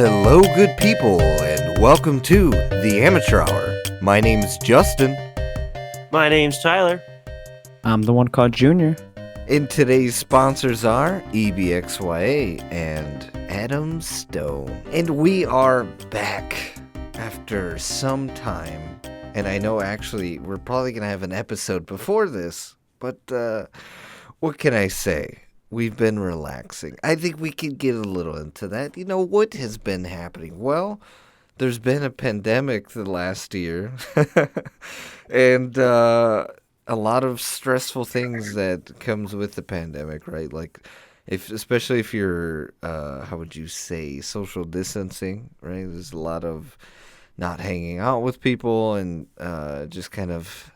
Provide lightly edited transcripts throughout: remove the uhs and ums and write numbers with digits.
Hello, good people, and welcome to the Amateur Hour. My name's Justin. My name's Tyler. I'm the one called Junior. And today's sponsors are EBXYA and Adam Stone. And we are back after some time. And I know actually we're probably going to have an episode before this, but what can I say? We've been relaxing. I think we could get a little into that. You know, what has been happening? Well, there's been a pandemic the last year. And a lot of stressful things that comes with the pandemic, right? Like, especially if you're, how would you say, social distancing, right? There's a lot of not hanging out with people and just kind of,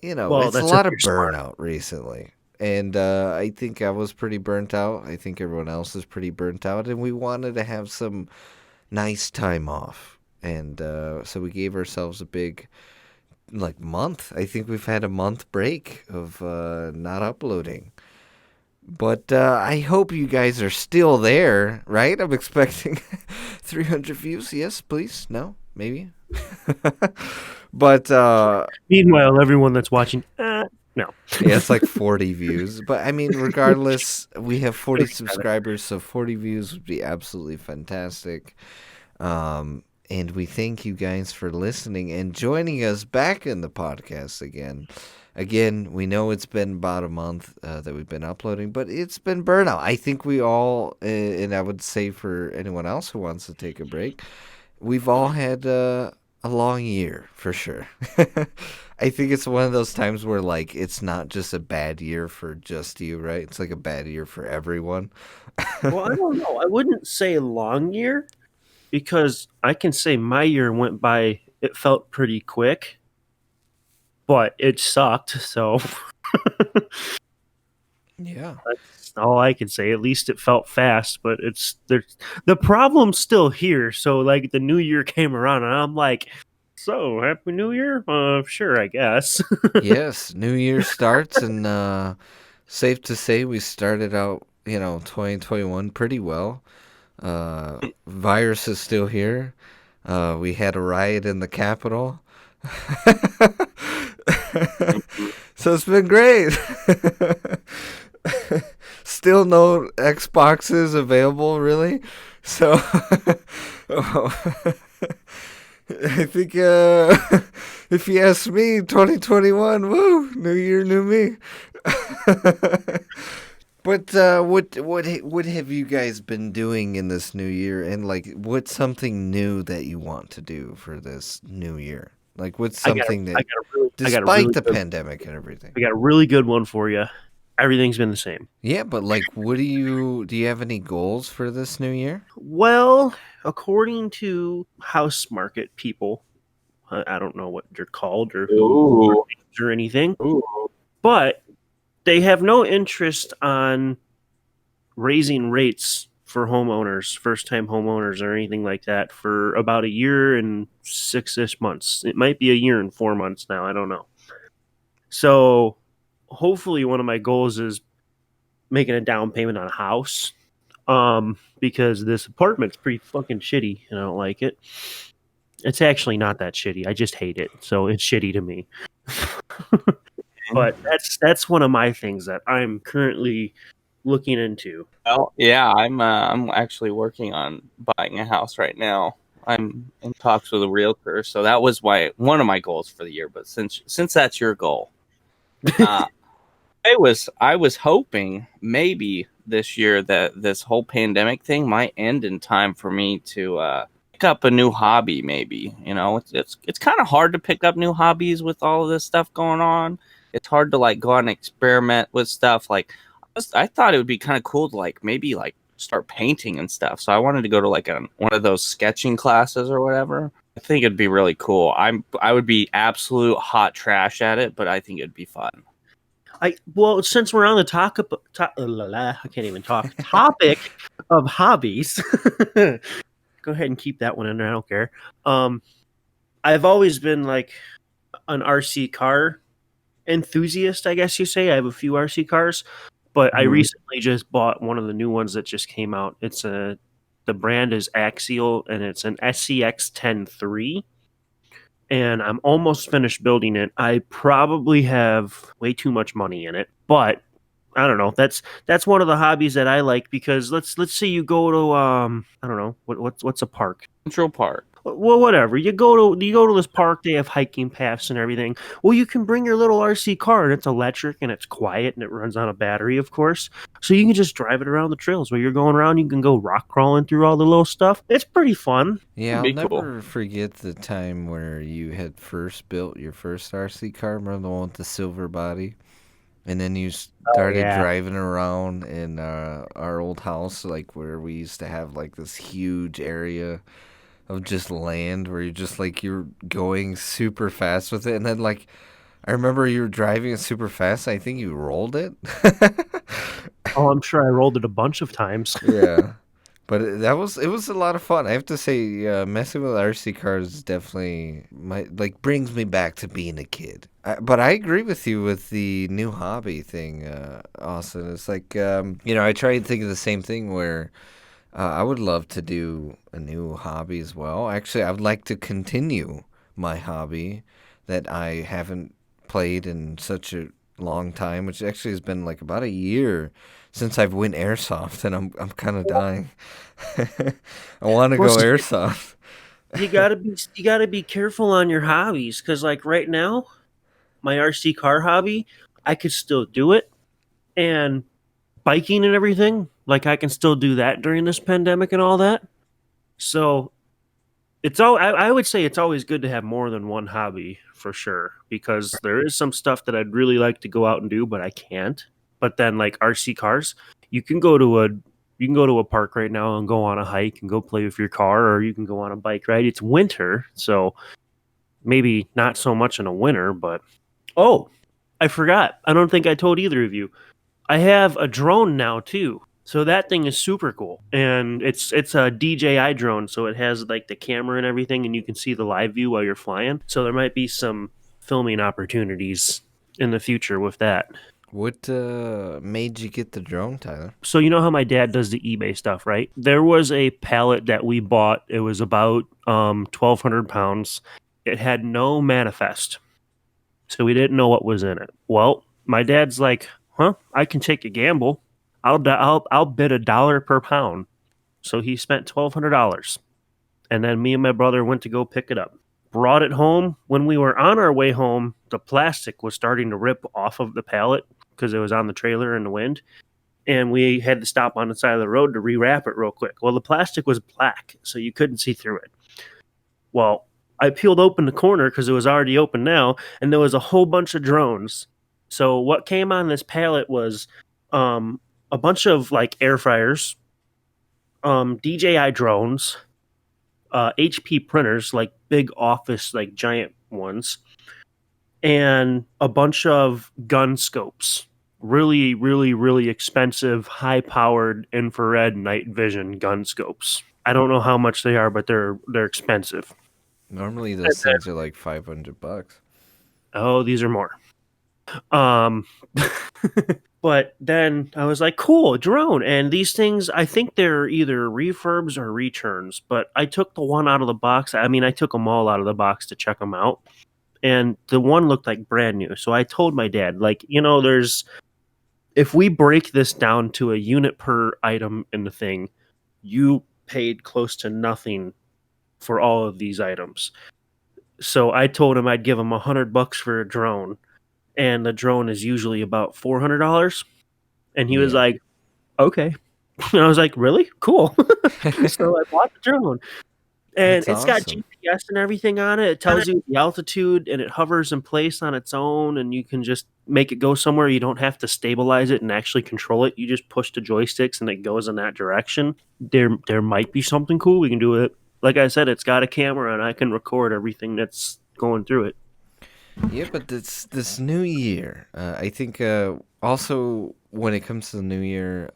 it's a lot of burnout recently. And I think I was pretty burnt out. I think everyone else is pretty burnt out. And we wanted to have some nice time off. And so we gave ourselves a big, month. I think we've had a month break of not uploading. But I hope you guys are still there, right? I'm expecting 300 views. Yes, please. No? Maybe? But Meanwhile, everyone that's watching, no. Yeah, it's like 40 views. But, I mean, regardless, we have 40 subscribers, so 40 views would be absolutely fantastic. And we thank you guys for listening and joining us back in the podcast again. Again, we know it's been about a month that we've been uploading, but it's been burnout. I think we all, and I would say for anyone else who wants to take a break, we've all had a long year for sure. I think it's one of those times where, it's not just a bad year for just you, right? It's like a bad year for everyone. Well, I don't know. I wouldn't say a long year because I can say my year went by, it felt pretty quick, but it sucked, so. Yeah. That's all I can say. At least it felt fast, but the problem's still here. So, the new year came around, and I'm like, so, Happy New Year? Sure, I guess. Yes, New Year starts, and safe to say we started out, 2021 pretty well. Virus is still here. We had a riot in the Capitol. So it's been great. Still no Xboxes available, really. So I think if you ask me, 2021, woo, new year, new me. But what have you guys been doing in this new year, and what's something new that you want to do for this new year? What's something despite the pandemic and everything? I got a really good one for you. Everything's been the same. Yeah, but what do you have any goals for this new year? Well, according to house market people, I don't know what they're called or anything, but they have no interest on raising rates for homeowners, first-time homeowners or anything like that for about a year and 6-ish months. It might be a year and 4 months now. I don't know. So hopefully one of my goals is making a down payment on a house because this apartment's pretty fucking shitty and I don't like it. It's actually not that shitty. I just hate it. So it's shitty to me. But that's one of my things that I'm currently looking into. Well, yeah, I'm actually working on buying a house right now. I'm in talks with a realtor, so that was one of my goals for the year. But since that's your goal, I was hoping maybe this year that this whole pandemic thing might end in time for me to pick up a new hobby. Maybe it's kind of hard to pick up new hobbies with all of this stuff going on. It's hard to go out and experiment with stuff. I thought it would be kind of cool to maybe start painting and stuff. So I wanted to go to one of those sketching classes or whatever. I think it'd be really cool. I would be absolute hot trash at it, but I think it'd be fun. Since we're on the I can't even talk. Topic of hobbies. Go ahead and keep that one in there. I don't care. I've always been an RC car enthusiast, I guess you say. I have a few RC cars, but I recently just bought one of the new ones that just came out. It's the The brand is Axial, and it's an SCX 10-3. And I'm almost finished building it. I probably have way too much money in it, but I don't know. That's one of the hobbies that I like because let's say you go to I don't know what's a park. Central Park. Well, whatever. You go to this park. They have hiking paths and everything. Well, you can bring your little RC car, and it's electric and it's quiet and it runs on a battery, of course. So you can just drive it around the trails while you're going around. You can go rock crawling through all the little stuff. It's pretty fun. Yeah, I'll Be cool. never forget the time where you had first built your first RC car. Remember the one with the silver body? And then you started yeah. driving around in our old house, like where we used to have like this huge area of just land where you're going super fast with it. And then like I remember you were driving it super fast. I think you rolled it. Oh, I'm sure I rolled it a bunch of times. Yeah. But it was a lot of fun. I have to say, messing with RC cars definitely brings me back to being a kid. But I agree with you with the new hobby thing, Austin. It's like I try and think of the same thing where I would love to do a new hobby as well. Actually, I would like to continue my hobby that I haven't played in such a long time, which actually has been like about a year since I've went airsoft, and I'm kind of dying. I want to go airsoft. You gotta be careful on your hobbies because, like right now, my RC car hobby, I could still do it, and biking and everything, like I can still do that during this pandemic and all that. So I would say it's always good to have more than one hobby for sure because there is some stuff that I'd really like to go out and do, but I can't. But then like RC cars, you can go to a park right now and go on a hike and go play with your car, or you can go on a bike ride. It's winter, so maybe not so much in a winter, but oh, I forgot. I don't think I told either of you. I have a drone now too. So that thing is super cool. And it's a DJI drone, so it has like the camera and everything and you can see the live view while you're flying. So there might be some filming opportunities in the future with that. What made you get the drone, Tyler? So you know how my dad does the eBay stuff, right? There was a pallet that we bought. It was about 1,200 pounds. It had no manifest. So we didn't know what was in it. Well, my dad's like, I can take a gamble. I'll bid $1 per pound. So he spent $1,200. And then me and my brother went to go pick it up. Brought it home. When we were on our way home, the plastic was starting to rip off of the pallet because it was on the trailer in the wind. And we had to stop on the side of the road to rewrap it real quick. Well, the plastic was black, so you couldn't see through it. Well, I peeled open the corner because it was already open now, and there was a whole bunch of drones. So what came on this pallet was a bunch of like air fryers, DJI drones, HP printers, like big office, like giant ones, and a bunch of gun scopes. Really, really, really expensive, high-powered infrared night vision gun scopes. I don't know how much they are, but they're expensive. Normally those things are like $500. Oh, these are more. But then I was like, cool, drone. And these things, I think they're either refurbs or returns. But I took the one out of the box. I mean, I took them all out of the box to check them out. And the one looked like brand new. So I told my dad, like, if we break this down to a unit per item in the thing, you paid close to nothing for all of these items. So I told him I'd give him $100 for a drone, and the drone is usually about $400. And he was like, "Okay," and I was like, "Really? Cool." So I bought the drone, and That's it's got awesome. GPS and everything on it. It tells you the altitude, and it hovers in place on its own, and you can just make it go somewhere. You don't have to stabilize it and actually control it. You just push the joysticks, and it goes in that direction. There might be something cool we can do with it. Like I said, it's got a camera, and I can record everything that's going through it. Yeah, but this new year, I think also when it comes to the new year,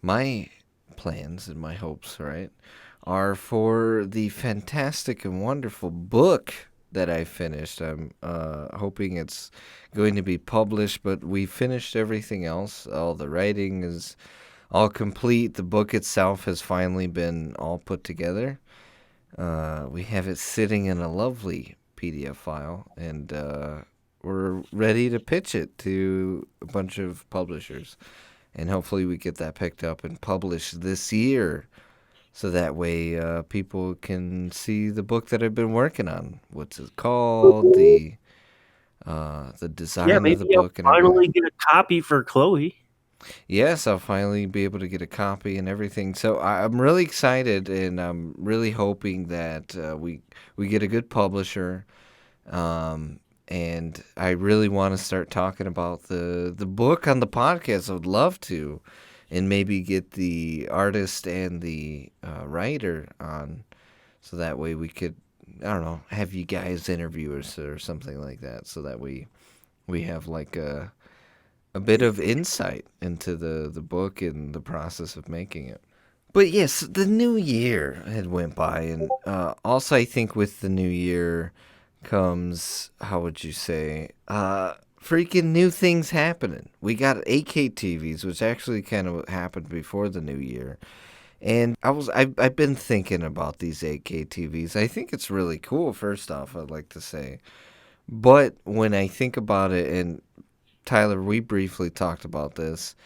my plans and my hopes, right, are for the fantastic and wonderful book that I finished. I'm hoping it's going to be published, but we finished everything else. All the writing is all complete. The book itself has finally been all put together. We have it sitting in a lovely PDF file, and we're ready to pitch it to a bunch of publishers. And hopefully we get that picked up and published this year, so that way people can see the book that I've been working on. What's it called? The design of the maybe I'll book and everything. finally get a copy for Chloe. Yes, I'll finally be able to get a copy and everything. So I'm really excited, and I'm really hoping that we get a good publisher. And I really want to start talking about the book on the podcast. I would love to, and maybe get the artist and the writer on, so that way we could, I don't know, have you guys interview us or something like that, so that we have like a bit of insight into the book and the process of making it. But yes, the new year had went by, and also I think with the new year comes, how would you say, freaking new things happening. We got 8K TVs, which actually kind of happened before the new year. And I've been thinking about these 8K TVs. I think it's really cool, first off, I'd like to say. But when I think about it, and Tyler, we briefly talked about this,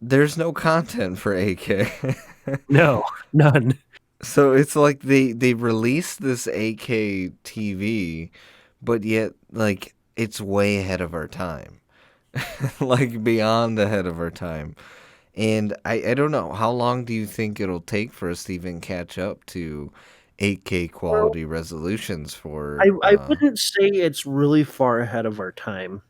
there's no content for 8K. No, none. So it's like they released this 8K TV, but yet like it's way ahead of our time. Like beyond ahead of our time. And I don't know, how long do you think it'll take for us to even catch up to 8K quality resolutions for I wouldn't say it's really far ahead of our time,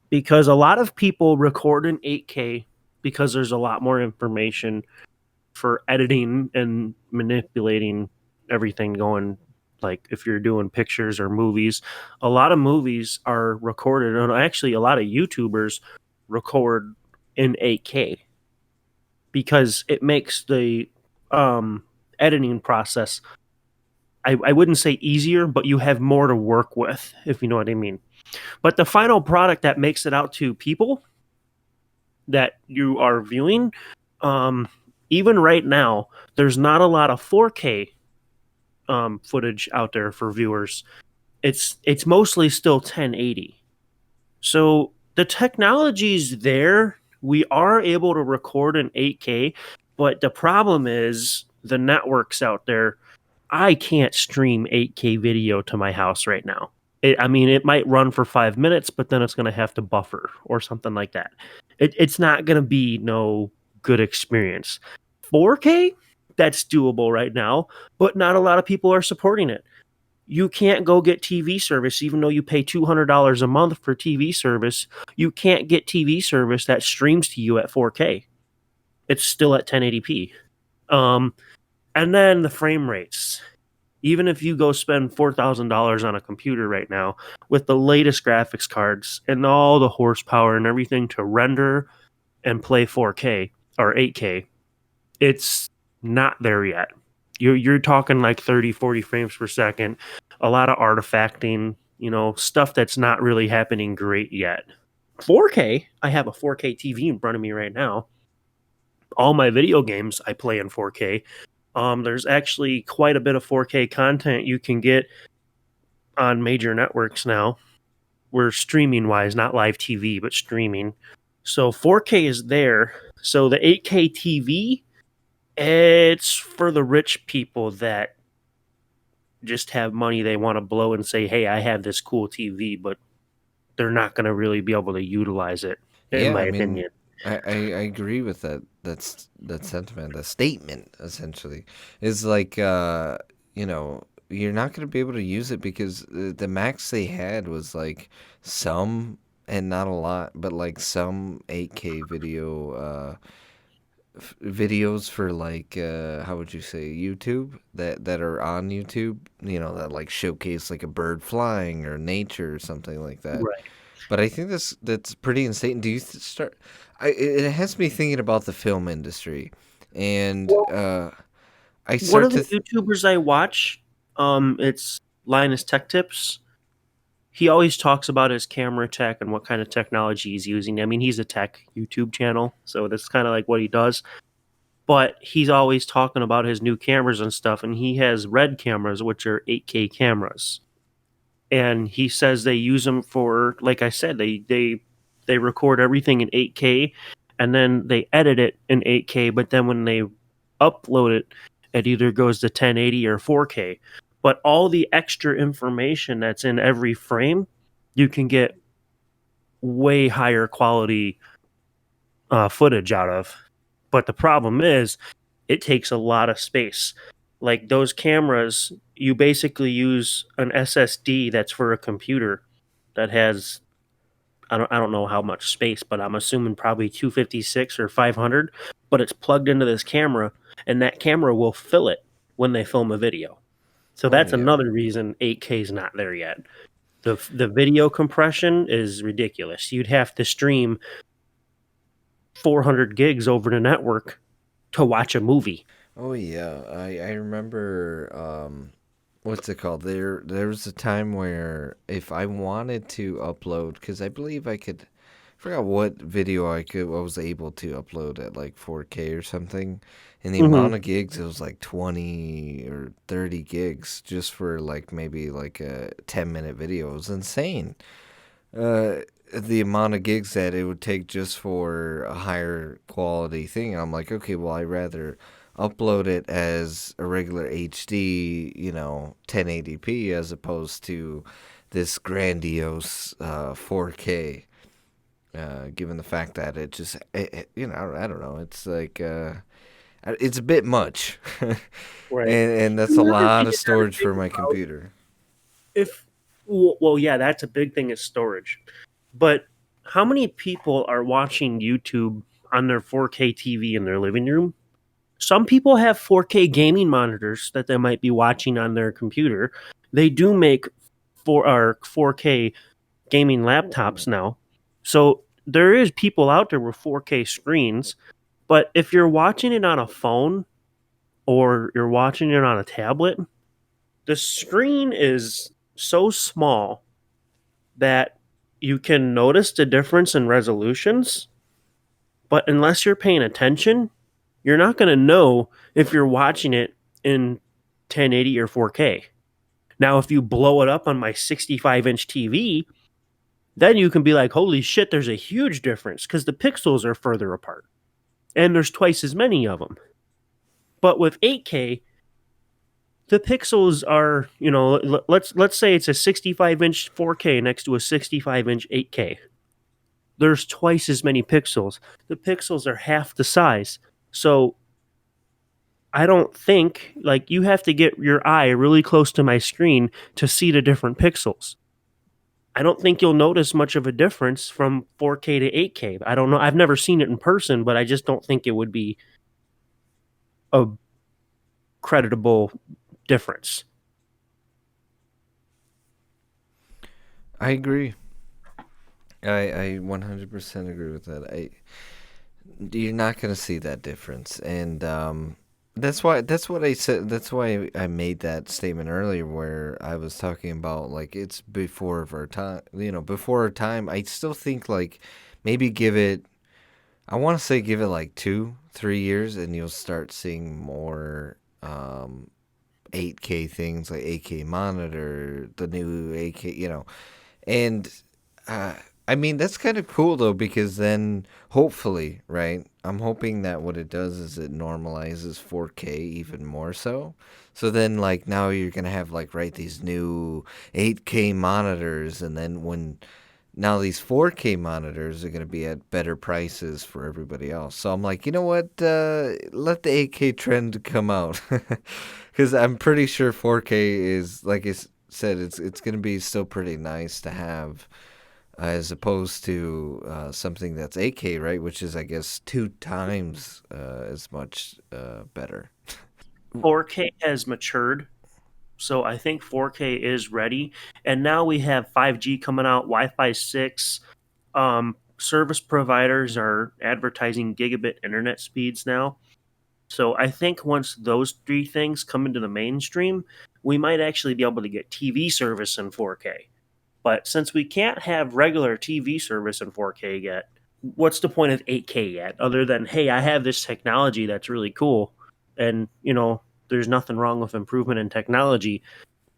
because a lot of people record in 8K because there's a lot more information for editing and manipulating everything going. Like if you're doing pictures or movies, a lot of movies are recorded, and actually a lot of YouTubers record in 8K because it makes the editing process, I wouldn't say easier, but you have more to work with, if you know what I mean. But the final product that makes it out to people that you are viewing, even right now, there's not a lot of 4K footage out there for viewers. It's mostly still 1080. So the technology's there. We are able to record in 8K, but the problem is the networks out there. I can't stream 8K video to my house right now. It might run for 5 minutes, but then it's going to have to buffer or something like that. It's not going to be no good experience. 4K, that's doable right now, but not a lot of people are supporting it. You can't go get TV service, even though you pay $200 a month for TV service. You can't get TV service that streams to you at 4K. It's still at 1080p. And then the frame rates. Even if you go spend $4,000 on a computer right now with the latest graphics cards and all the horsepower and everything to render and play 4K or 8K, it's not there yet. You're talking like 30, 40 frames per second, a lot of artifacting, stuff that's not really happening great yet. 4K, I have a 4K TV in front of me right now. All my video games I play in 4K. There's actually quite a bit of 4K content you can get on major networks now. We're streaming wise, not live TV, but streaming. So 4K is there. So the 8K TV, it's for the rich people that just have money they want to blow and say, hey, I have this cool TV, but they're not going to really be able to utilize it, in my opinion. I agree with that sentiment, that statement, essentially. Is like, you're not going to be able to use it because the max they had was like some, and not a lot, but like some 8K videos for like, how would you say, YouTube, that are on YouTube, that like showcase like a bird flying or nature or something like that. Right. But I think that's pretty insane. Do you start? It has me thinking about the film industry, and I One start of the to. YouTubers I watch, it's Linus Tech Tips. he always talks about his camera tech and what kind of technology he's using. I mean, he's a tech YouTube channel, so that's kind of like what he does. But he's always talking about his new cameras and stuff, and he has Red cameras, which are 8K cameras. And he says they use them for, like I said, they record everything in 8K, and then they edit it in 8K. But then when they upload it, it either goes to 1080 or 4K. But all the extra information that's in every frame, you can get way higher quality footage out of. But the problem is, it takes a lot of space. Like those cameras, you basically use an SSD that's for a computer that has I don't know how much space, but I'm assuming probably 256 or 500, but it's plugged into this camera and that camera will fill it when they film a video. So that's another reason 8K is not there yet. The video compression is ridiculous. You'd have to stream 400 gigs over the network to watch a movie. Oh yeah, I remember what's it called? There was a time where if I wanted to upload, because I believe I could, I forgot what video I was able to upload at like 4K or something, and the amount of gigs, it was like 20 or 30 gigs just for like maybe like a 10-minute video. It was insane. The amount of gigs that it would take just for a higher quality thing. I'm like, okay, well, I'd rather upload it as a regular HD, 1080p, as opposed to this grandiose 4K. Given the fact that it just, I don't know, it's like, it's a bit much. Right. And that's a lot of storage for my computer. Well, yeah, that's a big thing is storage. But how many people are watching YouTube on their 4K TV in their living room? Some people have 4K gaming monitors that they might be watching on their computer. They do make 4K gaming laptops now. So there is people out there with 4K screens, but if you're watching it on a phone or you're watching it on a tablet, the screen is so small that you can notice the difference in resolutions, but unless you're paying attention, you're not going to know if you're watching it in 1080 or 4K. Now, if you blow it up on my 65-inch TV, then you can be like, holy shit, there's a huge difference because the pixels are further apart. And there's twice as many of them. But with 8K, the pixels are, let's say it's a 65-inch 4K next to a 65-inch 8K. There's twice as many pixels. The pixels are half the size. So I don't think, like, you have to get your eye really close to my screen to see the different pixels. I don't think you'll notice much of a difference from 4K to 8K. I don't know. I've never seen it in person, but I just don't think it would be a creditable difference. I agree. I 100% agree with that. You're not going to see that difference, and that's what I said. That's why I made that statement earlier, where I was talking about like it's before of our time. Before our time. I still think like maybe give it. I want to say give it like 2-3 years, and you'll start seeing more 8K things like 8K monitor, the new 8K, and I mean that's kind of cool though, because then hopefully, right? I'm hoping that what it does is it normalizes 4K even more so. So then like now you're gonna have like these new 8K monitors, and then when now these 4K monitors are going to be at better prices for everybody else. So I'm like, you know what? Let the 8K trend come out, because I'm pretty sure 4K is, like I said, it's going to be still pretty nice to have, as opposed to something that's 8K, right? Which is, I guess, 2 times as much better. 4K has matured. So I think 4K is ready. And now we have 5G coming out, Wi-Fi 6. Service providers are advertising gigabit internet speeds now. So I think once those 3 things come into the mainstream, we might actually be able to get TV service in 4K. But since we can't have regular TV service in 4K yet, what's the point of 8K yet? Other than, hey, I have this technology that's really cool. And, there's nothing wrong with improvement in technology,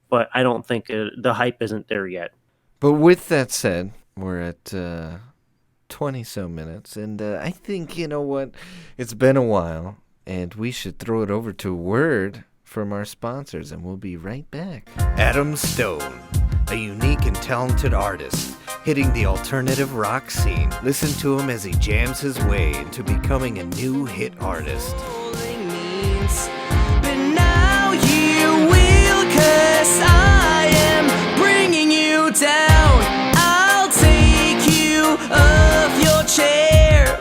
but I don't think the hype isn't there yet. But with that said, we're at 20 so minutes, and I think, you know what? It's been a while, and we should throw it over to a word from our sponsors, and we'll be right back. Adam Stone, a unique and talented artist hitting the alternative rock scene. Listen to him as he jams his way into becoming a new hit artist. But now you will, 'cause I am bringing you down. I'll take you off your chair,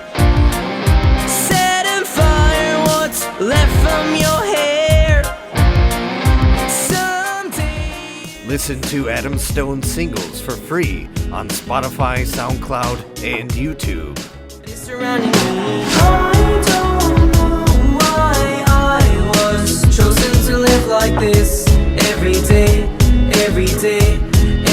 set on fire what's left from your hair. Someday. Listen to Adam Stone singles for free on Spotify, SoundCloud, and YouTube. Surrounding me. I don't know why I was chosen to live like this every day, every day,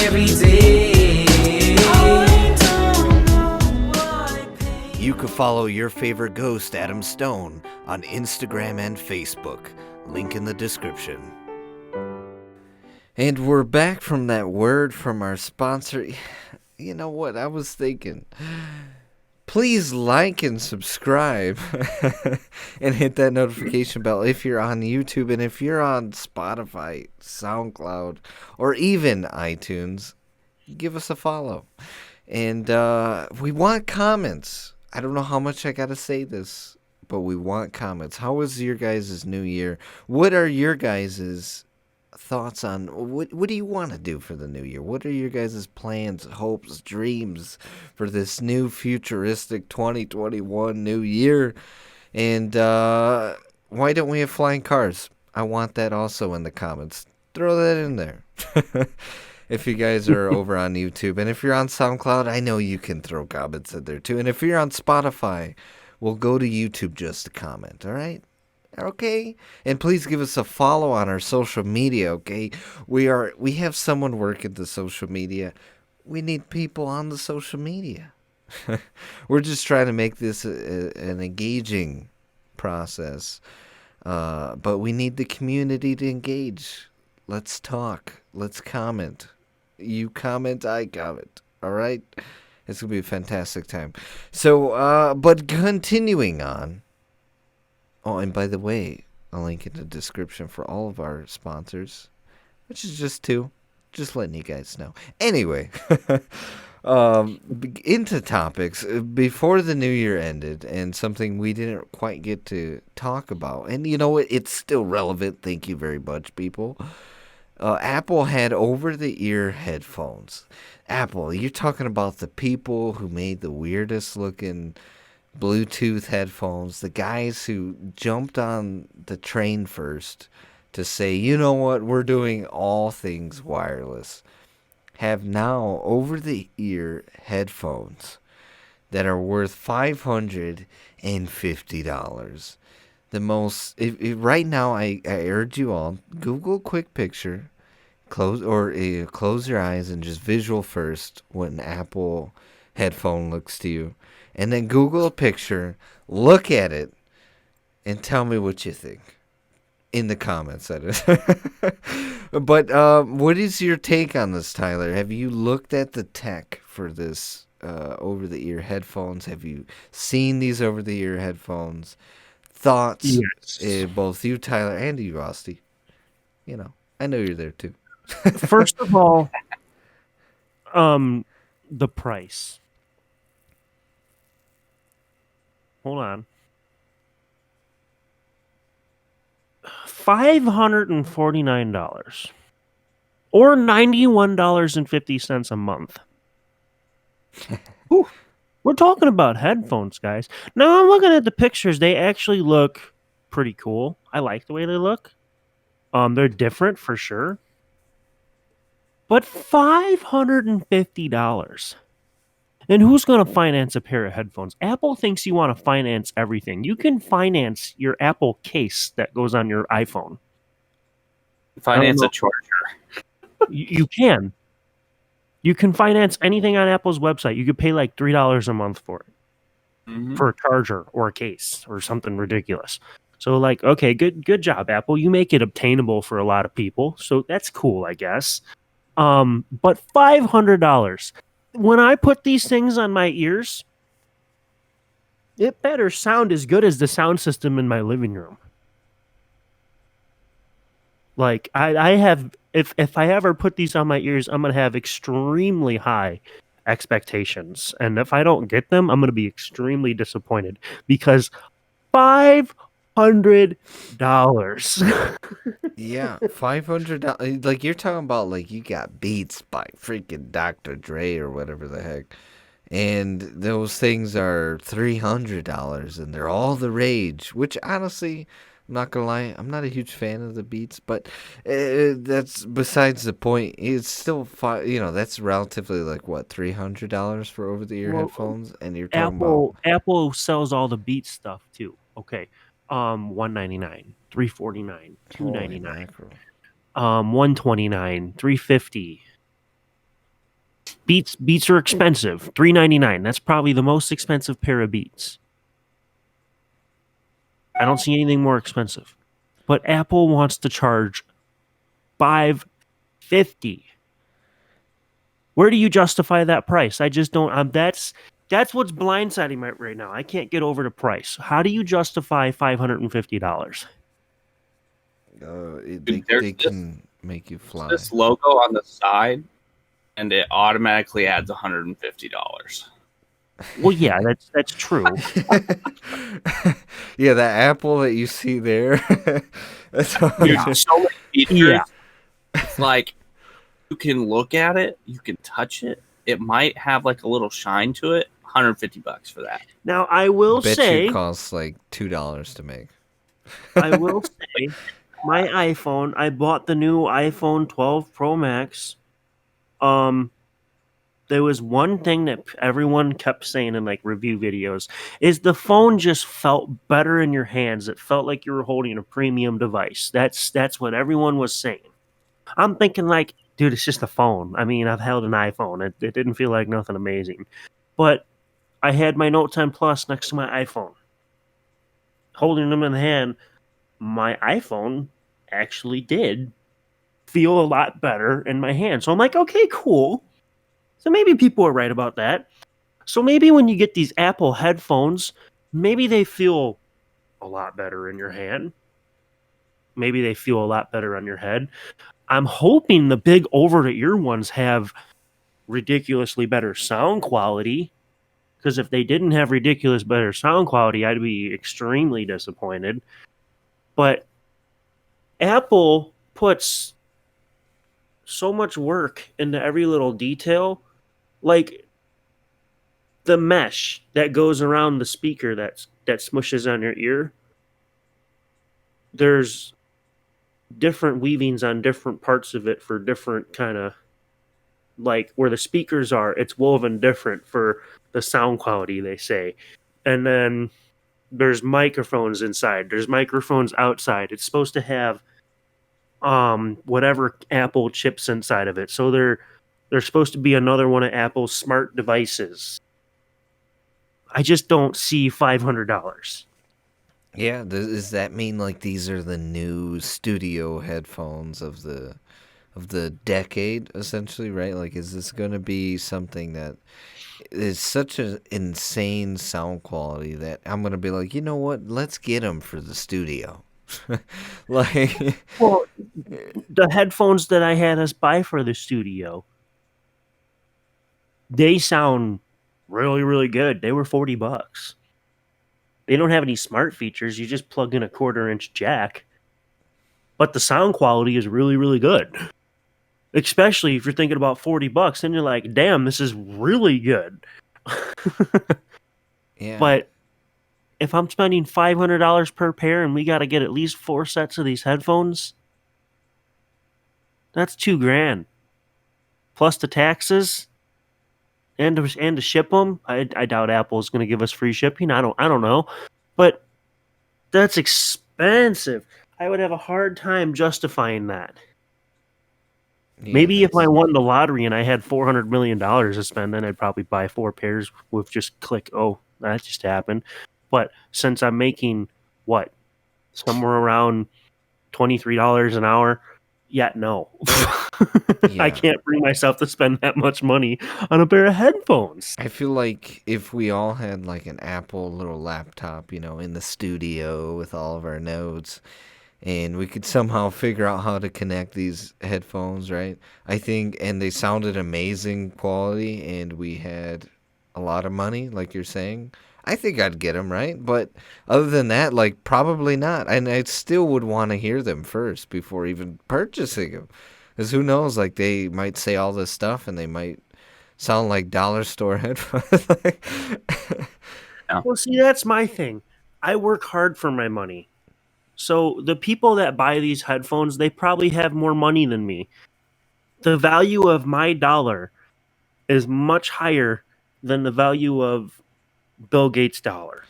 every day. I don't know why pain. You can follow your favorite ghost, Adam Stone, on Instagram and Facebook. Link in the description. And we're back from that word from our sponsor. You know what? I was thinking, please like and subscribe and hit that notification bell if you're on YouTube, and if you're on Spotify, SoundCloud, or even iTunes, give us a follow. And we want comments. I don't know how much I got to say this, but we want comments. How was your guys' new year? What are your guys' thoughts on what do you want to do for the new year? What are your guys' plans, hopes, dreams for this new futuristic 2021 new year? And why don't we have flying cars? I want that also in the comments. Throw that in there. If you guys are over on YouTube, and if you're on SoundCloud, I know you can throw comments in there too. And if you're on Spotify, we'll go to YouTube just to comment, all right? Okay, and please give us a follow on our social media. Okay, we have someone working the social media. We need people on the social media. We're just trying to make this an engaging process, but we need the community to engage. Let's talk. Let's comment. You comment, I comment. All right, it's gonna be a fantastic time. So, but continuing on. Oh, and by the way, I'll link in the description for all of our sponsors, which is just 2. Just letting you guys know. Anyway, into topics. Before the new year ended, and something we didn't quite get to talk about, and you know what? It's still relevant. Thank you very much, people. Apple had over-the-ear headphones. Apple, you're talking about the people who made the weirdest looking Bluetooth headphones, the guys who jumped on the train first to say, you know what, we're doing all things wireless, have now over-the-ear headphones that are worth $550. The most, right now, I urge you all, Google a quick picture, close your eyes and just visual first what an Apple headphone looks to you. And then Google a picture, look at it, and tell me what you think. In the comments, that is. But what is your take on this, Tyler? Have you looked at the tech for this over-the-ear headphones? Have you seen these over-the-ear headphones? Thoughts? Yes. Both you, Tyler, and you, Rusty. You know, I know you're there, too. First of all, the price. Hold on. $549 or $91.50 a month. Ooh, we're talking about headphones, guys. Now I'm looking at the pictures. They actually look pretty cool. I like the way they look. They're different for sure. But $550. And who's going to finance a pair of headphones? Apple thinks you want to finance everything. You can finance your Apple case that goes on your iPhone. Finance a charger. You can. You can finance anything on Apple's website. You could pay like $3 a month for it, for a charger or a case or something ridiculous. So like, okay, good job, Apple. You make it obtainable for a lot of people. So that's cool, I guess. But $500. When I put these things on my ears, it better sound as good as the sound system in my living room. Like I have, if I ever put these on my ears, I'm gonna have extremely high expectations, and if I don't get them, I'm gonna be extremely disappointed because $500. Yeah, $500. Like you're talking about, like you got Beats by freaking Dr. Dre or whatever the heck, and those things are $300, and they're all the rage. Which honestly, I'm not gonna lie, I'm not a huge fan of the Beats, but that's besides the point. It's still that's relatively like what, $300 for over-the-ear Well, headphones, and you're talking about Apple sells all the Beats stuff too. Okay, $199, $349, holy $299, mackerel. $129, $350. Beats are expensive. $399. That's probably the most expensive pair of Beats. I don't see anything more expensive. But Apple wants to charge $550. Where do you justify that price? I just don't. That's what's blindsiding me right now. I can't get over the price. How do you justify $550? They can make you fly. This logo on the side, and it automatically adds $150. Well, yeah, that's true. Yeah, that apple that you see there. That's Dude, so many features. Yeah. It's like you can look at it, you can touch it. It might have like a little shine to it. $150 for that. Now I will bet say, you costs like $2 to make. I will say, my iPhone. I bought the new iPhone 12 Pro Max. There was one thing that everyone kept saying in like review videos is the phone just felt better in your hands. It felt like you were holding a premium device. That's what everyone was saying. I'm thinking like, dude, it's just a phone. I mean, I've held an iPhone. It didn't feel like nothing amazing. But I had my Note 10 Plus next to my iPhone. Holding them in the hand, my iPhone actually did feel a lot better in my hand. So I'm like, okay, cool. So maybe people are right about that. So maybe when you get these Apple headphones, maybe they feel a lot better in your hand. Maybe they feel a lot better on your head. I'm hoping the big over-the-ear ones have ridiculously better sound quality. Because if they didn't have ridiculous better sound quality, I'd be extremely disappointed. But Apple puts so much work into every little detail. Like the mesh that goes around the speaker that smushes on your ear. There's different weavings on different parts of it for different kind of, like where the speakers are, it's woven different for the sound quality, they say. And then there's microphones inside. There's microphones outside. It's supposed to have whatever Apple chips inside of it. So they're supposed to be another one of Apple's smart devices. I just don't see $500. Yeah, does that mean like these are the new studio headphones of the decade, essentially, right? Like, is this going to be something that is such an insane sound quality that I'm going to be like, you know what? Let's get them for the studio. Like, Well, the headphones that I had us buy for the studio, they sound really, really good. They were $40. They don't have any smart features. You just plug in a 1/4-inch jack. But the sound quality is really, really good. Especially if you're thinking about $40, then you're like, damn, this is really good. yeah. But if I'm spending $500 per pair and we got to get at least 4 sets of these headphones, that's $2,000. Plus the taxes and to ship them. I doubt Apple is going to give us free shipping. I don't know. But that's expensive. I would have a hard time justifying that. Yeah, Maybe if I that's- won the lottery and I had $400 million to spend, then I'd probably buy 4 pairs with just click, oh, that just happened. But since I'm making, what, somewhere around $23 an hour, yeah, no. Yeah. I can't bring myself to spend that much money on a pair of headphones. I feel like if we all had like an Apple little laptop, in the studio with all of our notes, and we could somehow figure out how to connect these headphones, right? I think, and they sounded amazing quality, and we had a lot of money, like you're saying. I think I'd get them, right? But other than that, like, probably not. And I still would want to hear them first before even purchasing them. Because who knows, like, they might say all this stuff and they might sound like dollar store headphones. Well, see, that's my thing. I work hard for my money. So the people that buy these headphones, they probably have more money than me. The value of my dollar is much higher than the value of Bill Gates' dollar.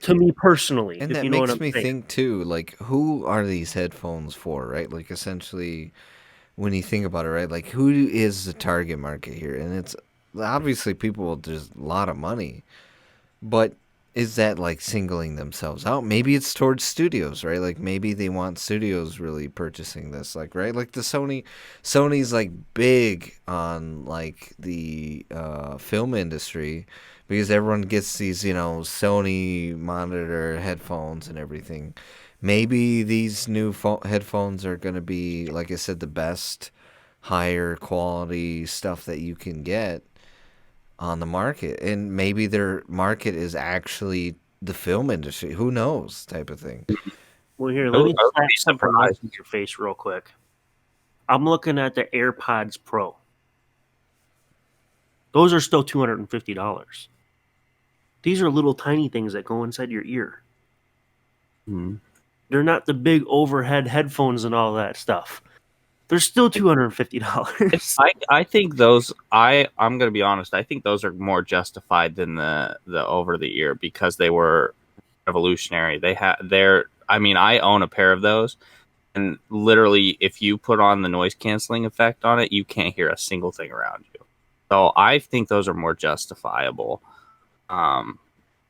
To me personally, And if that you know what makes I'm me saying. think too, like, who are these headphones for, right? Like, essentially, when you think about it, right? Like, who is the target market here? And it's obviously people with just a lot of money, but is that like singling themselves out? Maybe it's towards studios, right? Like, maybe they want studios really purchasing this, like, right? Like the Sony's like big on like the film industry because everyone gets these, Sony monitor headphones and everything. Maybe these new headphones are going to be, like I said, the best, higher quality stuff that you can get on the market. And maybe their market is actually the film industry. Who knows, type of thing. Well, here, I let would me be slap something else surprised. in your face real quick. I'm looking at the AirPods Pro. Those are still $250. These are little tiny things that go inside your ear. Hmm. They're not the big overhead headphones and all that stuff. They're still $250. I think those I'm gonna be honest. I think those are more justified than the over the ear because they were revolutionary. I mean, I own a pair of those, and literally, if you put on the noise canceling effect on it, you can't hear a single thing around you. So I think those are more justifiable. In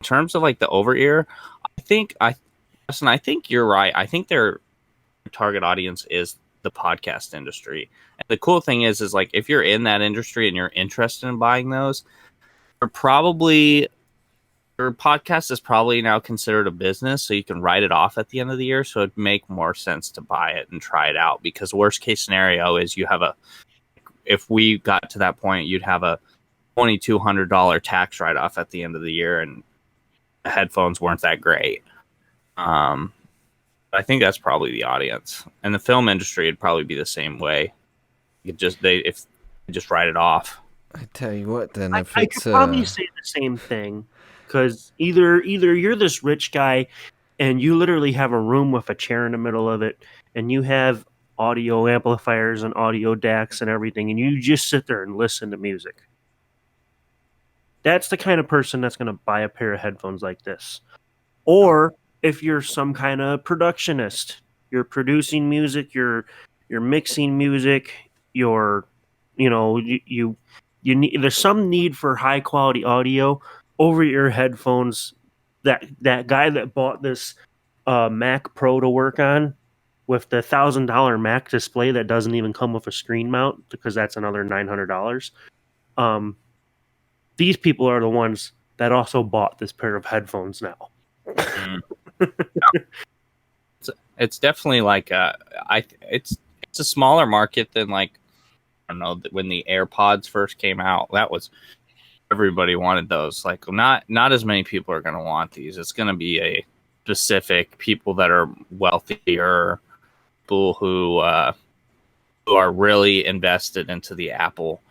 terms of like the over ear, I think you're right. I think their target audience is the podcast industry. And the cool thing is like if you're in that industry and you're interested in buying those, your podcast is probably now considered a business, so you can write it off at the end of the year. So it'd make more sense to buy it and try it out because worst case scenario is if we got to that point, you'd have a $2,200 tax write off at the end of the year, and the headphones weren't that great. I think that's probably the audience, and the film industry would probably be the same way. If they just write it off. I tell you what, then, if I it's could probably say the same thing because either you're this rich guy and you literally have a room with a chair in the middle of it, and you have audio amplifiers and audio DACs and everything, and you just sit there and listen to music. That's the kind of person that's going to buy a pair of headphones like this. Or if you're some kind of productionist, you're producing music, you're mixing music, you need, there's some need for high quality audio over your headphones. That guy that bought this Mac Pro to work on with the $1,000 Mac display that doesn't even come with a screen mount because that's another $900. These people are the ones that also bought this pair of headphones now. It's definitely like it's a smaller market than like I don't know when the AirPods first came out. That was everybody wanted those. Like not as many people are going to want these. It's going to be a specific people that are wealthier, people who are really invested into the Apple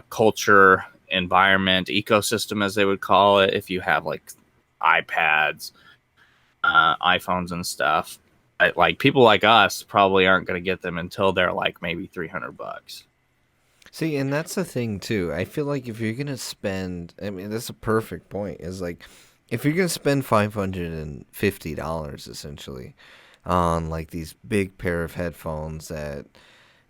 culture, environment, ecosystem, as they would call it. If you have like iPads, iPhones, and stuff, like people like us probably aren't going to get them until they're like maybe $300. See, and that's the thing too. I feel like if you're gonna spend, I mean, that's a perfect point. Is like, if you're gonna spend $550 essentially on like these big pair of headphones that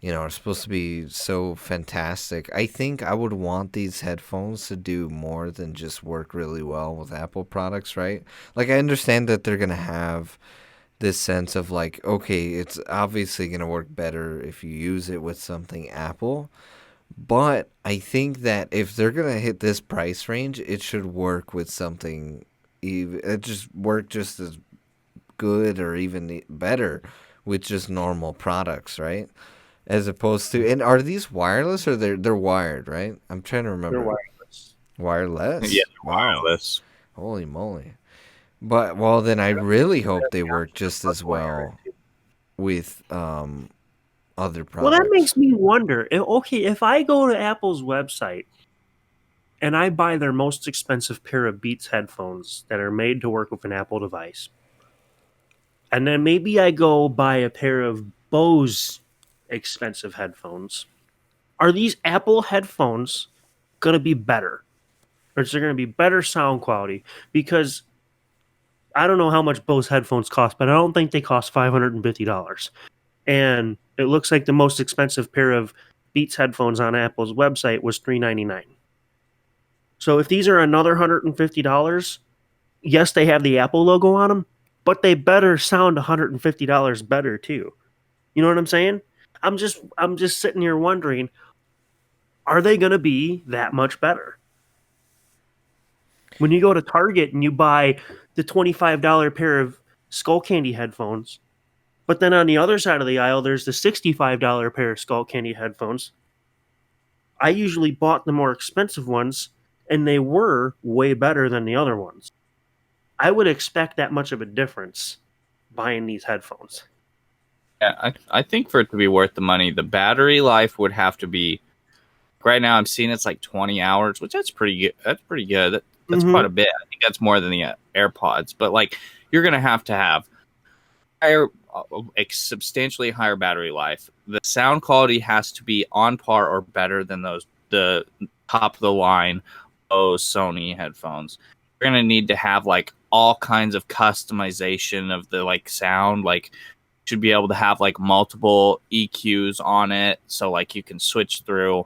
are supposed to be so fantastic. I think I would want these headphones to do more than just work really well with Apple products, right? Like, I understand that they're going to have this sense of like, okay, it's obviously going to work better if you use it with something Apple. But I think that if they're going to hit this price range, it should work with something, it just work just as good or even better with just normal products, right? As opposed to, and are these wireless or they're wired, right? I'm trying to remember. They're wireless. Wireless? Yeah, Wow. wireless. Holy moly. But, well, then I really hope they work just as well with other products. Well, that makes me wonder. Okay, if I go to Apple's website and I buy their most expensive pair of Beats headphones that are made to work with an Apple device, and then maybe I go buy a pair of Bose expensive headphones, are these Apple headphones going to be better? Or is there going to be better sound quality? Because I don't know how much Bose headphones cost, but I don't think they cost $550. And it looks like the most expensive pair of Beats headphones on Apple's website was $399. So if these are another $150, yes, they have the Apple logo on them, but they better sound $150 better too. You know what I'm saying? I'm just sitting here wondering, are they going to be that much better? When you go to Target and you buy the $25 pair of Skull Candy headphones, but then on the other side of the aisle, there's the $65 pair of Skull Candy headphones. I usually bought the more expensive ones, and they were way better than the other ones. I would expect that much of a difference buying these headphones. Yeah, I think for it to be worth the money, the battery life would have to be. Right now, I'm seeing it's like 20 hours, which that's pretty good. That's pretty good. That's quite a bit. I think that's more than the AirPods. But like, you're gonna have to have higher, substantially higher battery life. The sound quality has to be on par or better than the top of the line Bose Sony headphones. You're gonna need to have like all kinds of customization of the like sound. Like, should be able to have like multiple EQs on it, so like you can switch through.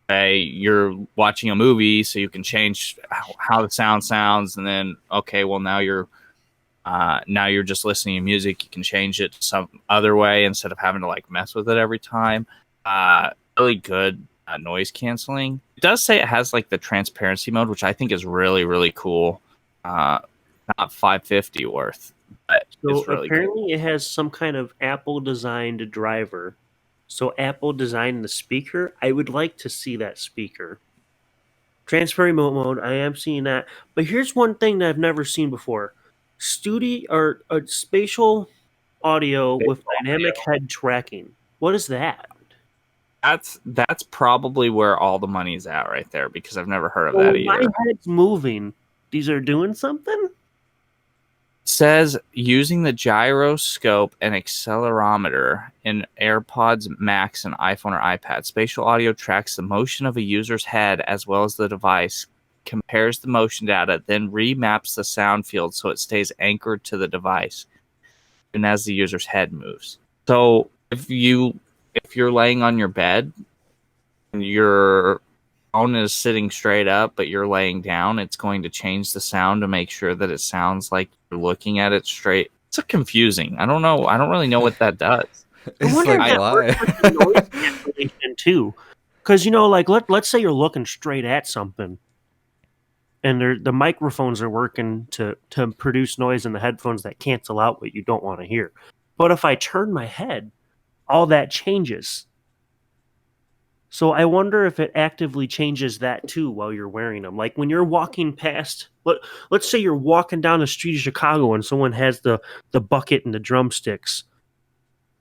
You're watching a movie, so you can change how the sound sounds, and then now you're just listening to music. You can change it some other way instead of having to like mess with it every time. Really good noise canceling. It does say it has like the transparency mode, which I think is really, really cool. Not $550 worth, but So it's really apparently cool. it has some kind of Apple designed driver. So Apple designed the speaker. I would like to see that speaker. Transfer remote mode, I am seeing that. But here's one thing that I've never seen before. Studio or spatial audio with dynamic head tracking. What is that? That's probably where all the money's at right there, because I've never heard of Well, that when my either. head's moving, these are doing something? Says using the gyroscope and accelerometer in AirPods Max and iPhone or iPad, spatial audio tracks the motion of a user's head as well as the device, compares the motion data, then remaps the sound field so it stays anchored to the device even as the user's head moves. So if you're laying on your bed and your phone is sitting straight up but you're laying down, it's going to change the sound to make sure that it sounds like you're looking at it straight. It's confusing. I don't know. I don't really know what that does. It's wonder like, if that why? works with the noise cancellation too. Because like let's say you're looking straight at something, and the microphones are working to produce noise in the headphones that cancel out what you don't want to hear. But if I turn my head, all that changes. So I wonder if it actively changes that too while you're wearing them. Like when you're walking past, let's say you're walking down the street of Chicago and someone has the bucket and the drumsticks.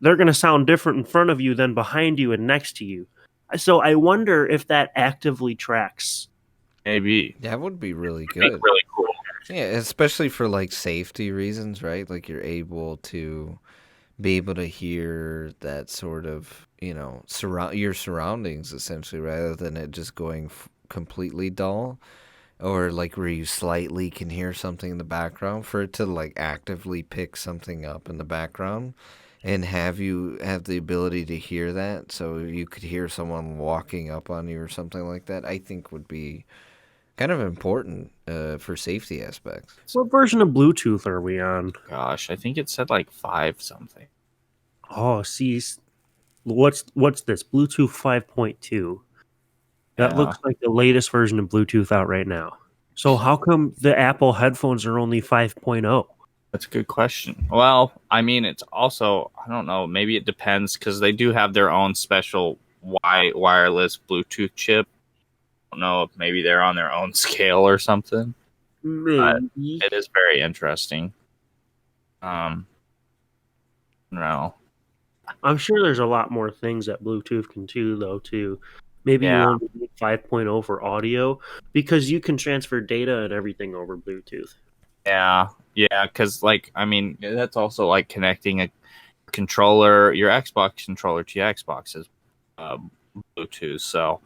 They're going to sound different in front of you than behind you and next to you. So I wonder if that actively tracks. Maybe. That would be really good. Really cool. Yeah, especially for like safety reasons, right? Like you're able to be able to hear that sort of, your surroundings essentially, rather than it just going completely dull, or like where you slightly can hear something in the background, for it to like actively pick something up in the background and have you have the ability to hear that, so you could hear someone walking up on you or something like that, I think would be kind of important for safety aspects. What version of Bluetooth are we on? Gosh, I think it said like 5 something. Oh, see, what's this? Bluetooth 5.2. That Yeah. looks like the latest version of Bluetooth out right now. So how come the Apple headphones are only 5.0? That's a good question. Well, I mean, it's also, I don't know, maybe it depends because they do have their own special wireless Bluetooth chip. I don't know if maybe they're on their own scale or something. Maybe. It is very interesting. No. I'm sure there's a lot more things that Bluetooth can do, though, too. Maybe you Yeah. only need 5.0 for audio because you can transfer data and everything over Bluetooth. Yeah, because like I mean that's also like connecting a controller, your Xbox controller to your Xbox's Bluetooth. So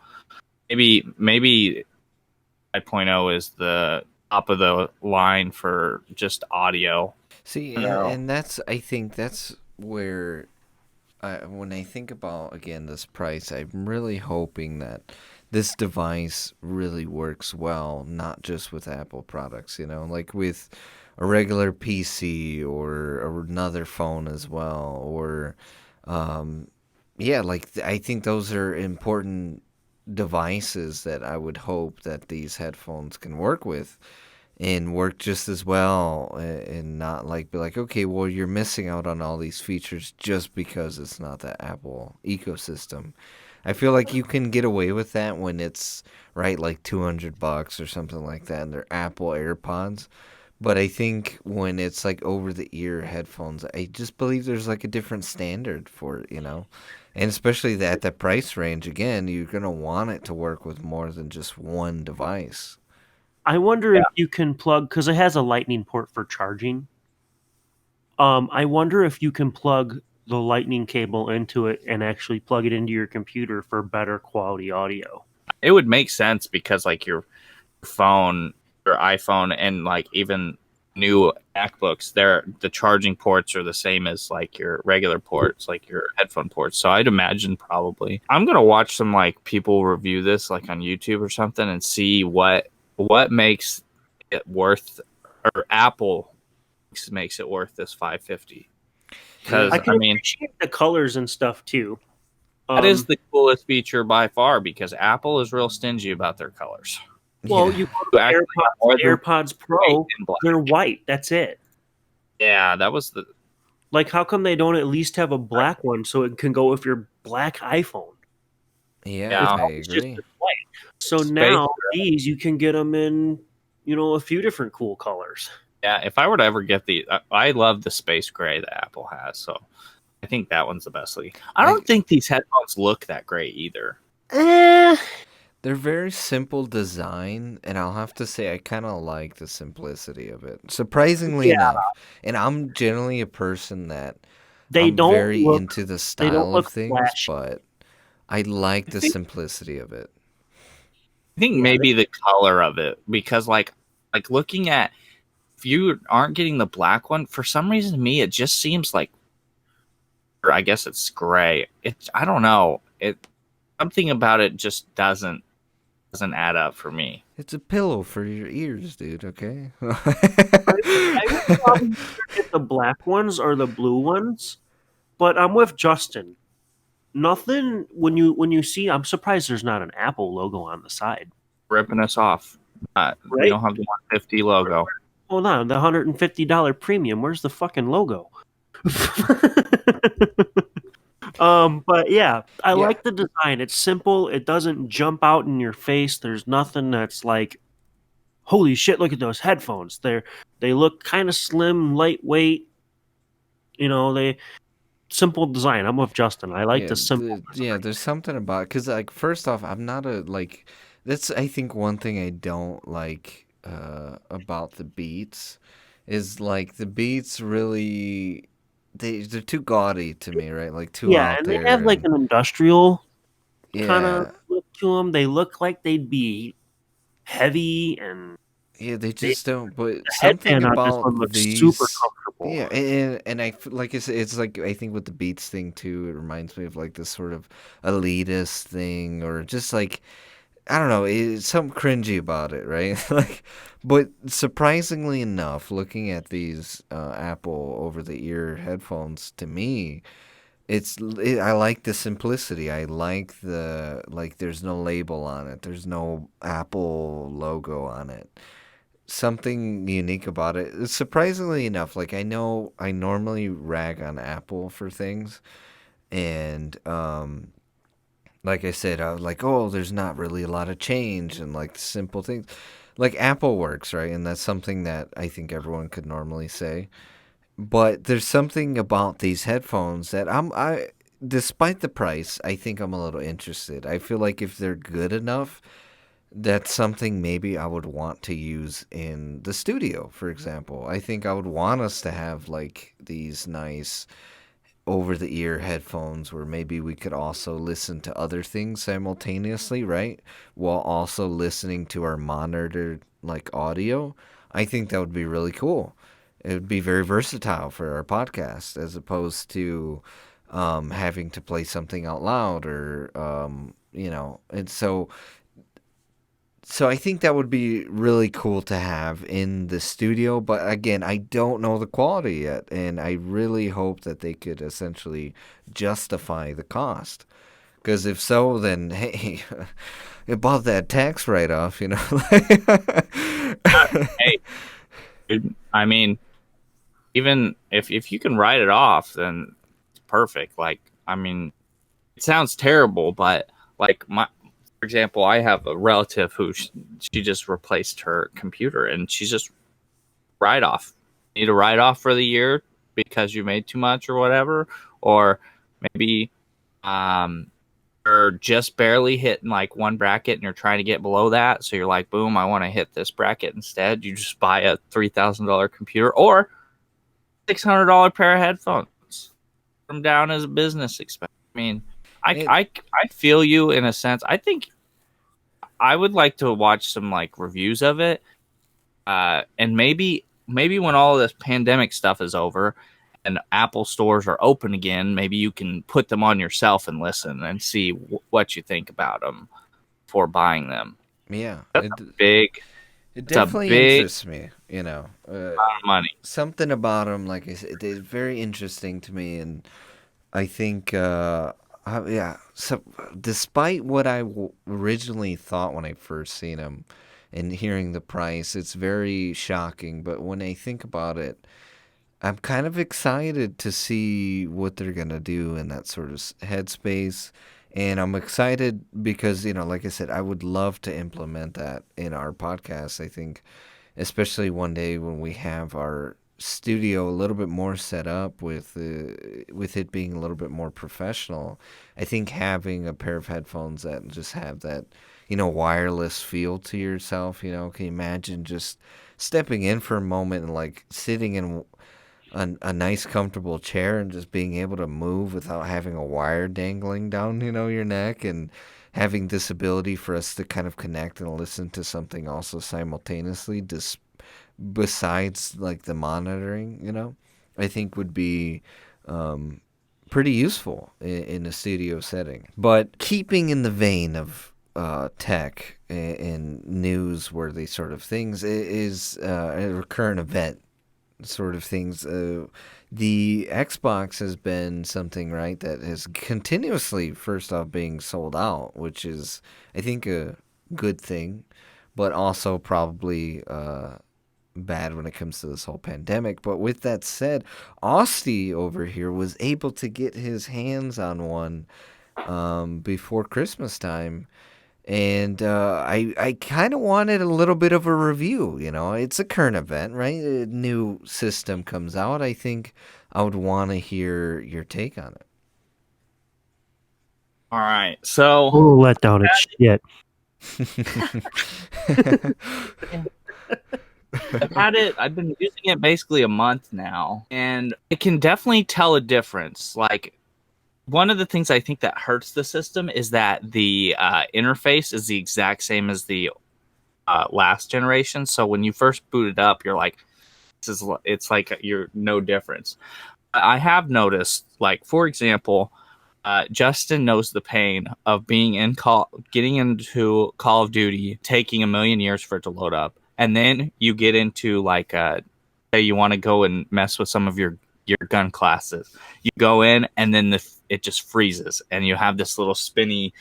maybe 5.0 is the top of the line for just audio. See, No. and I think that's where, when I think about, again, this price, I'm really hoping that this device really works well, not just with Apple products, like with a regular PC or another phone as well, or, like I think those are important devices that I would hope that these headphones can work with and work just as well, and not like be like, okay, well, you're missing out on all these features just because it's not the Apple ecosystem. I feel like you can get away with that when it's right like $200 or something like that and they're Apple AirPods. But I think when it's like over the ear headphones, I just believe there's like a different standard for it, and especially at that price range, again, you're going to want it to work with more than just one device. I wonder if you can plug, because it has a lightning port for charging. I wonder if you can plug the lightning cable into it and actually plug it into your computer for better quality audio. It would make sense because like your phone, your iPhone, and like even new MacBooks, the charging ports are the same as like your regular ports, like your headphone ports. So I'd imagine probably I'm gonna watch some like people review this like on YouTube or something and see what makes it worth, or Apple makes it worth this $550. Because I can I mean, appreciate the colors and stuff too. that is the coolest feature by far because Apple is real stingy about their colors. Well, Yeah. you go to Actually, more than AirPods Pro, white and black. they're white. That's it. Yeah, that was the Like, how come they don't at least have a black one so it can go with your black iPhone? Yeah, I It's just agree. white. So Space now these you can get them in, a few different cool colors. yeah. If I were to ever get I love the space gray that Apple has, so I think that one's the best. I don't think these headphones look that great either. They're very simple design, and I'll have to say I kind of like the simplicity of it. Surprisingly enough, and I'm generally a person that They I'm don't very look. into the They don't style of look things, flashy. but I like the simplicity of it. I think maybe the color of it, because like looking at, if you aren't getting the black one, for some reason to me it just seems like, or I guess it's gray. I don't know. Something about it just doesn't add up for me. It's a pillow for your ears, dude, okay? I would probably get the black ones or the blue ones, but I'm with Justin. Nothing when you see. I'm surprised there's not an Apple logo on the side. Ripping us off. We Right? don't have the 150 logo. Hold on, the $150 premium. Where's the fucking logo? But yeah, I like the design. It's simple. It doesn't jump out in your face. There's nothing that's like, holy shit! Look at those headphones. They look kind of slim, lightweight. They simple design. I'm with Justin. I like the simple. There's something about, because like, first off, I'm not a like, that's I think one thing I don't like about the Beats is like the Beats really they're too gaudy to me, right? Like too out and there. they have like an industrial kind yeah. of look to them. They look like they'd be heavy and Yeah, they just don't. But The something headband on this about one looks super these, comfortable. yeah, and like I said, it's like I think with the Beats thing too. It reminds me of like this sort of elitist thing, or just like I don't know, it's something cringy about it, right? Like, but surprisingly enough, looking at these Apple over-the-ear headphones, to me, I like the simplicity. I like there's no label on it. There's no Apple logo on it. Something unique about it. Surprisingly enough, like I know I normally rag on Apple for things, and like I said, I was like, oh, there's not really a lot of change and like simple things. Like Apple works, right? And that's something that I think everyone could normally say. But there's something about these headphones that despite the price, I think I'm a little interested. I feel like if they're good enough, that's something maybe I would want to use in the studio, for example. I think I would want us to have like these nice over the ear headphones where maybe we could also listen to other things simultaneously, right? While also listening to our monitored like audio. I think that would be really cool. It would be very versatile for our podcast as opposed to having to play something out loud or and so I think that would be really cool to have in the studio, but again, I don't know the quality yet, and I really hope that they could essentially justify the cost. Because if so, then hey, above that tax write-off, Hey, dude, I mean, even if you can write it off, then it's perfect. Like, I mean, it sounds terrible, but like for example, I have a relative who she just replaced her computer, and she's just write off. Need a write off for the year because you made too much or whatever, or maybe you're just barely hitting like one bracket and you're trying to get below that, so you're like, boom, I want to hit this bracket instead. You just buy a $3,000 computer or $600 pair of headphones. Put them down as a business expense. I mean, I feel you in a sense. I think I would like to watch some like reviews of it, and maybe when all of this pandemic stuff is over and Apple stores are open again, maybe you can put them on yourself and listen and see what you think about them before buying them. Yeah, That's it definitely interests me. Amount of money. Something about them, like I said, it is very interesting to me, and I think, yeah. So, despite what I originally thought when I first seen them, and hearing the price, it's very shocking. But when I think about it, I'm kind of excited to see what they're gonna do in that sort of headspace. And I'm excited because, like I said, I would love to implement that in our podcast. I think, especially one day when we have our studio a little bit more set up with it being a little bit more professional. I think having a pair of headphones that just have that, wireless feel to yourself, can you imagine just stepping in for a moment and like sitting in a nice comfortable chair and just being able to move without having a wire dangling down, your neck, and having this ability for us to kind of connect and listen to something also simultaneously, besides like the monitoring, I think would be pretty useful in a studio setting. But keeping in the vein of tech and news-worthy sort of things is a recurrent event sort of things. The Xbox has been something, right, that has continuously, first off, being sold out, which is, I think, a good thing, but also probably bad when it comes to this whole pandemic. But with that said, Austie over here was able to get his hands on one before Christmas time. And I kind of wanted a little bit of a review. It's a current event, right? A new system comes out. I think I would want to hear your take on it. All right, so Let down its shit. I've been using it basically a month now, and I can definitely tell a difference. Like, one of the things I think that hurts the system is that the interface is the exact same as the last generation. So when you first boot it up, you're like, it's like you're no difference. I have noticed, like, for example, Justin knows the pain of getting into Call of Duty, taking a million years for it to load up, and then you get into like, say you want to go and mess with some of your gun classes. You go in, and then it just freezes, and you have this little spinny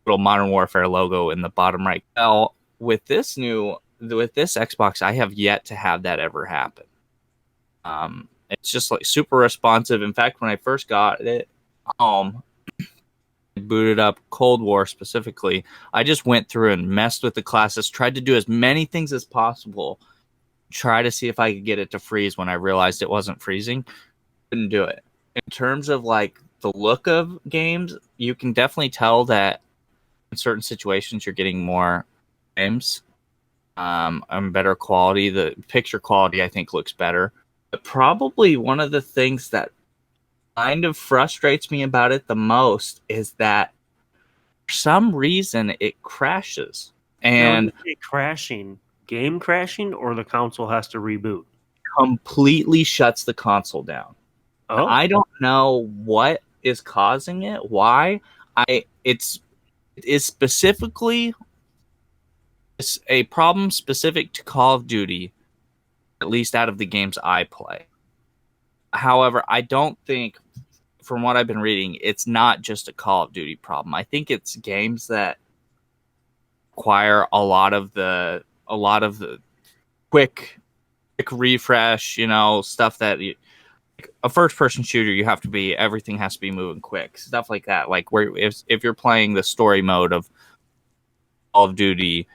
little Modern Warfare logo in the bottom right. Well, with this Xbox, I have yet to have that ever happen. It's just like super responsive. In fact, when I first got it booted up Cold War specifically, I just went through and messed with the classes, tried to do as many things as possible, try to see if I could get it to freeze. When I realized it wasn't freezing, couldn't do it. In terms of like the look of games, you can definitely tell that in certain situations you're getting more games and better quality. The picture quality, I think, looks better. But probably one of the things that kind of frustrates me about it the most is that for some reason it crashes. And crashing, game crashing, or the console has to reboot? Completely shuts the console down. Oh, I don't know what is causing it. Why? It is specifically a problem specific to Call of Duty, at least out of the games I play. However, I don't think, from what I've been reading, it's not just a Call of Duty problem. I think it's games that require a lot of the quick refresh, stuff that a first-person shooter, everything has to be moving quick, stuff like that. Like where if you're playing the story mode of Call of Duty,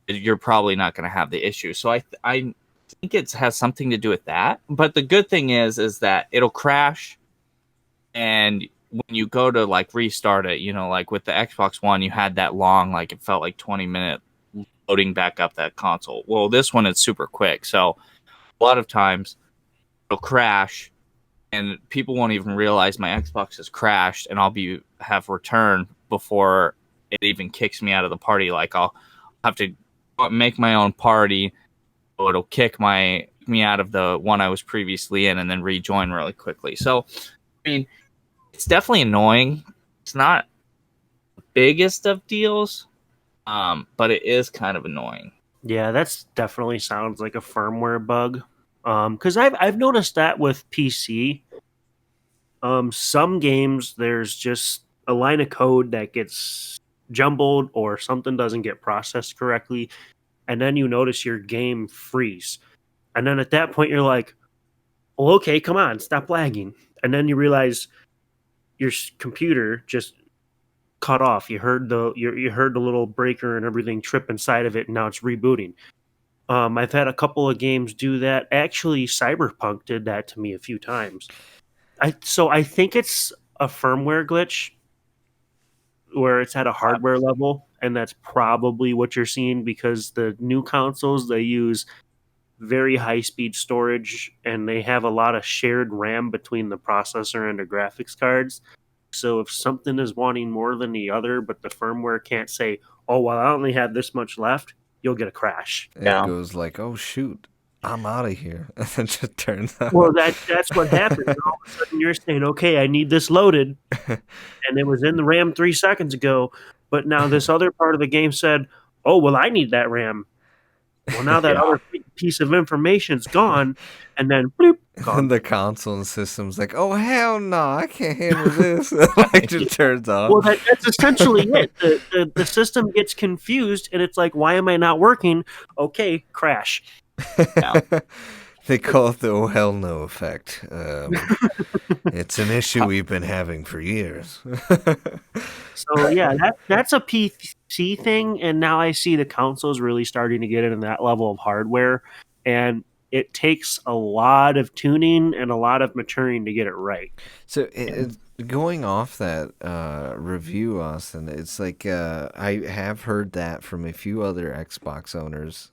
you're probably not going to have the issue. So I think it has something to do with that. But the good thing is that it'll crash, and when you go to like restart it, like with the Xbox One, you had that long, like it felt like 20-minute loading back up that console. Well, this one is super quick, so a lot of times it'll crash, and people won't even realize my Xbox has crashed, and I'll have returned before it even kicks me out of the party. Like I'll have to make my own party, so it'll kick me out of the one I was previously in, and then rejoin really quickly. So, I mean, it's definitely annoying. It's not the biggest of deals, but it is kind of annoying. Yeah, that's definitely sounds like a firmware bug. Because I've noticed that with PC. Some games there's just a line of code that gets jumbled or something doesn't get processed correctly, and then you notice your game freeze. And then at that point you're like, well, okay, come on, stop lagging. And then you realize your computer just cut off. You heard the little breaker and everything trip inside of it, and now it's rebooting. I've had a couple of games do that. Actually, Cyberpunk did that to me a few times. I think it's a firmware glitch where it's at a hardware level, and that's probably what you're seeing, because the new consoles, they use very high-speed storage, and they have a lot of shared RAM between the processor and the graphics cards. So if something is wanting more than the other, but the firmware can't say, oh, well, I only have this much left, you'll get a crash. It goes like, oh, shoot, I'm out of here. And then just turns out. Well, that's what happens. And all of a sudden you're saying, okay, I need this loaded. And it was in the RAM 3 seconds ago. But now this other part of the game said, oh, well, I need that RAM. Well, now that other piece of information's gone, and then bloop, gone. And the console and system's like, oh, hell no, I can't handle this. Like, just turns off. Well, that's essentially it. The system gets confused, and it's like, why am I not working? Okay, crash. They call it the oh, hell no effect. It's an issue we've been having for years. So, yeah, that's a PC thing, and now I see the consoles really starting to get into that level of hardware, and it takes a lot of tuning and a lot of maturing to get it right. So, going off that review, Austin, it's like I have heard that from a few other Xbox owners,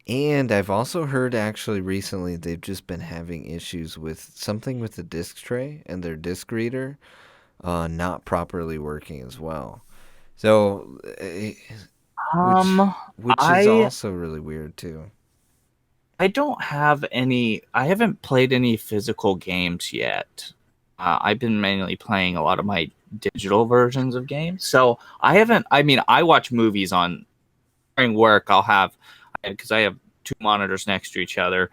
and I've also heard actually recently they've just been having issues with something with the disc tray and their disc reader not properly working as well. So which is also really weird too. I don't have any. I haven't played any physical games yet. I've been mainly playing a lot of my digital versions of games. So I haven't. I mean, I watch movies on during work. I'll have because I have two monitors next to each other.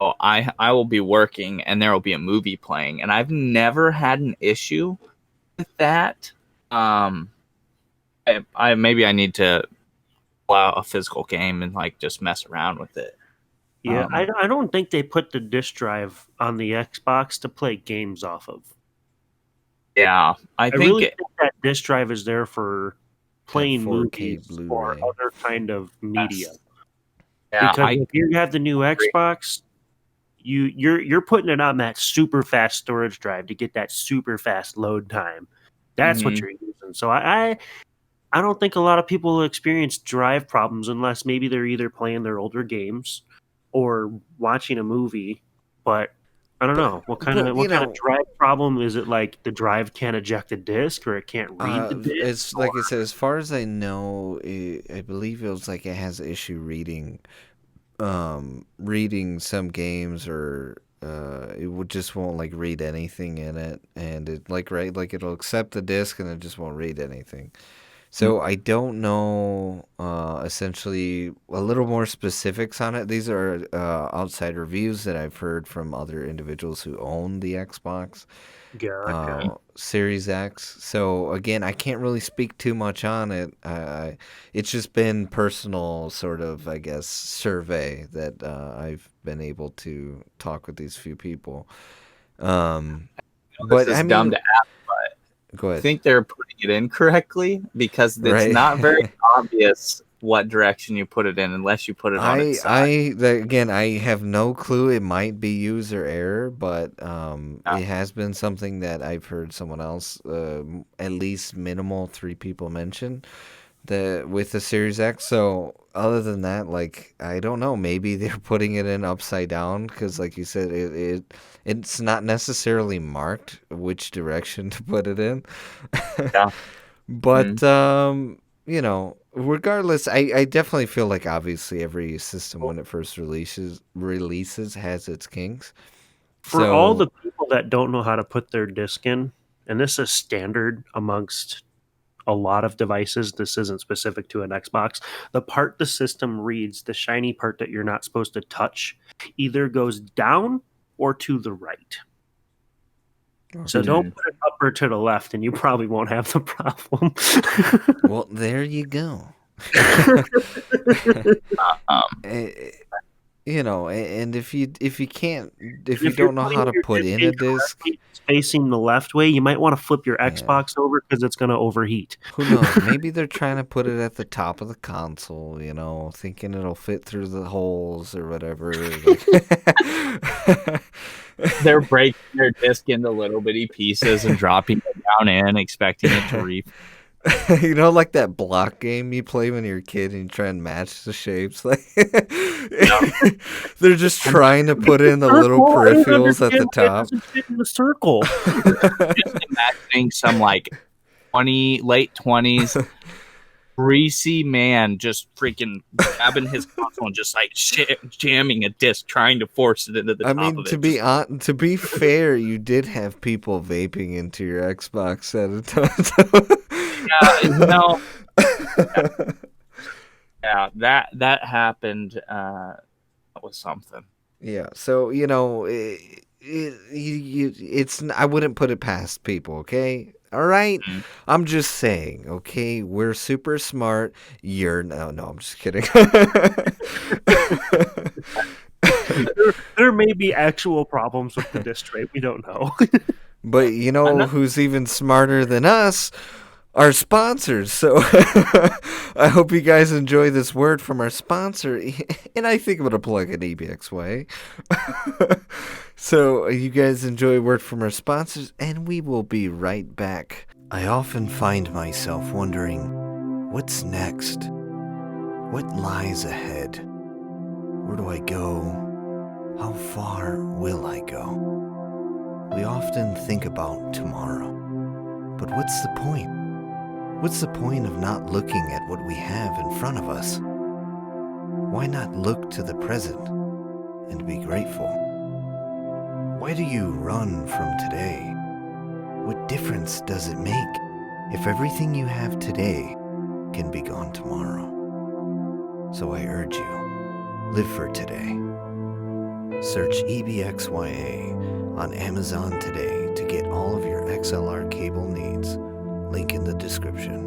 So I will be working and there will be a movie playing, and I've never had an issue with that. I maybe I need to allow a physical game and like just mess around with it. Yeah, I don't think they put the disk drive on the Xbox to play games off of. Yeah, I really think that disk drive is there for playing 4K movies Blu-ray. or other kind of media. Yeah, because if you have the new Xbox, you're putting it on that super fast storage drive to get that super fast load time. That's what you're using. So I don't think a lot of people experience drive problems unless maybe they're either playing their older games or watching a movie. But I don't know what kind of drive problem is it? Like the drive can't eject the disc or it can't read the disc? It's like I said, as far as I know, I believe it was like it has issue reading some games, or just won't like read anything in it, and it like it'll accept the disc and it just won't read anything. So I don't know essentially a little more specifics on it. These are outside reviews that I've heard from other individuals who own the Xbox Series X. So again, I can't really speak too much on it. It's just been personal sort of, I guess, survey that I've been able to talk with these few people. But I mean, dumb to ask, but go ahead. I think they're putting it in correctly because it's not very obvious what direction you put it in unless you put it on its side. Again, I have no clue. It might be user error, but it has been something that I've heard someone else, at least minimal 3 people mention with the Series X. So other than that, like, I don't know. Maybe they're putting it in upside down because, like you said, it's not necessarily marked which direction to put it in. Yeah. But you know, regardless, I definitely feel like obviously every system when it first releases has its kinks. For all the people that don't know how to put their disc in, and this is standard amongst a lot of devices, this isn't specific to an Xbox, the part the system reads, the shiny part that you're not supposed to touch, either goes down or to the right. So don't put it up or to the left, and you probably won't have the problem. Well, there you go. You know, and if you don't know how to put in a disc facing the left way, you might want to flip your Xbox over because it's going to overheat. Who knows? Maybe they're trying to put it at the top of the console, you know, thinking it'll fit through the holes or whatever. They're breaking their disc into little bitty pieces and dropping it down in, expecting it to reef. You know, like that block game you play when you're a kid and you try and match the shapes. Like they're just trying to put in the little peripherals at the top. In the circle. Just imagining some like late 20s greasy man just freaking grabbing his console and just like jamming a disc, trying to force it into the top of it. To be fair, you did have people vaping into your Xbox at a time. Yeah, that happened. That was something. Yeah, so you know, it's I wouldn't put it past people. Okay. All right, I'm just saying, okay, we're super smart. No, I'm just kidding. There may be actual problems with the disc tray. We don't know. But you know who's even smarter than us? Our sponsors. So I hope you guys enjoy this word from our sponsor. And I think I'm going to plug an EBXYA. So you guys enjoy a word from our sponsors, and we will be right back. I often find myself wondering, what's next? What lies ahead? Where do I go? How far will I go? We often think about tomorrow. But what's the point? What's the point of not looking at what we have in front of us? Why not look to the present and be grateful? Why do you run from today? What difference does it make if everything you have today can be gone tomorrow? So I urge you, live for today. Search EBXYA on Amazon today to get all of your XLR cable needs. Link in the description.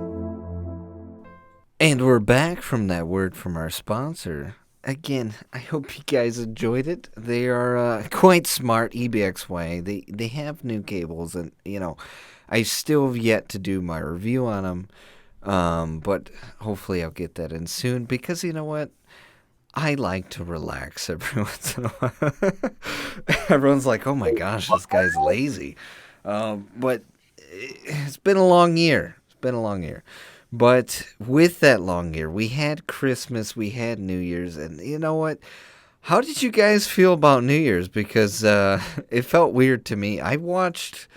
And we're back from that word from our sponsor. Again, I hope you guys enjoyed it. They are quite smart, EBXYA. They have new cables, and I still have yet to do my review on them. But hopefully I'll get that in soon, because you know what? I like to relax every once in a while. Everyone's like, oh my gosh, this guy's lazy. But it's been a long year. But with that long year, we had Christmas, we had New Year's, and you know what? How did you guys feel about New Year's? Because it felt weird to me. I watched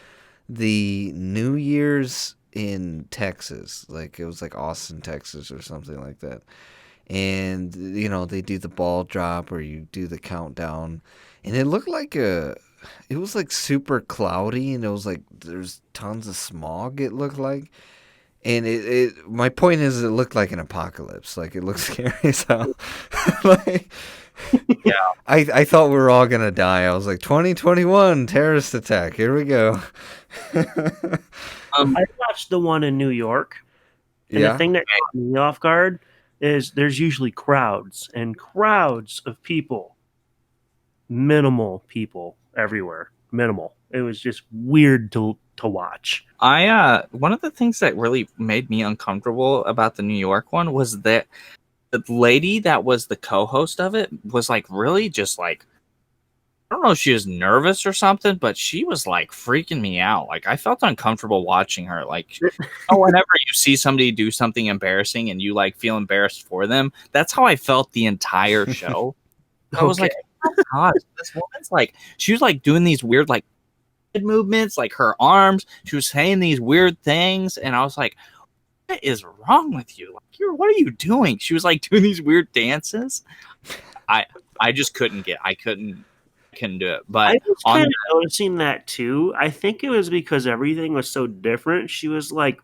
the New Year's in Texas. Like, it was like Austin, Texas or something like that. And, they do the ball drop or you do the countdown. And it looked like it was like super cloudy, and it was like there's tons of smog, it looked like. And my point is, it looked like an apocalypse. Like, it looked scary as hell. Like, Yeah. I thought we were all going to die. I was like, 2021, terrorist attack. Here we go. I watched the one in New York, and Yeah. the thing that caught me off guard is there's usually crowds and crowds of people. Minimal people everywhere. Minimal. It was just weird to watch. One of the things that really made me uncomfortable about the New York one was that the lady that was the co-host of it was like really just like, I don't know if she was nervous or something, but she was like freaking me out. Like, I felt uncomfortable watching her. Like, whenever you see somebody do something embarrassing and you like feel embarrassed for them, that's how I felt the entire show. I was like, oh my God, this woman's like, she was like doing these weird like movements, like her arms. She was saying these weird things, and I was like, what is wrong with you? Like, what are you doing? She was like doing these weird dances. I just couldn't do it. But I was kind of noticing that too. I think it was because everything was so different. She was like,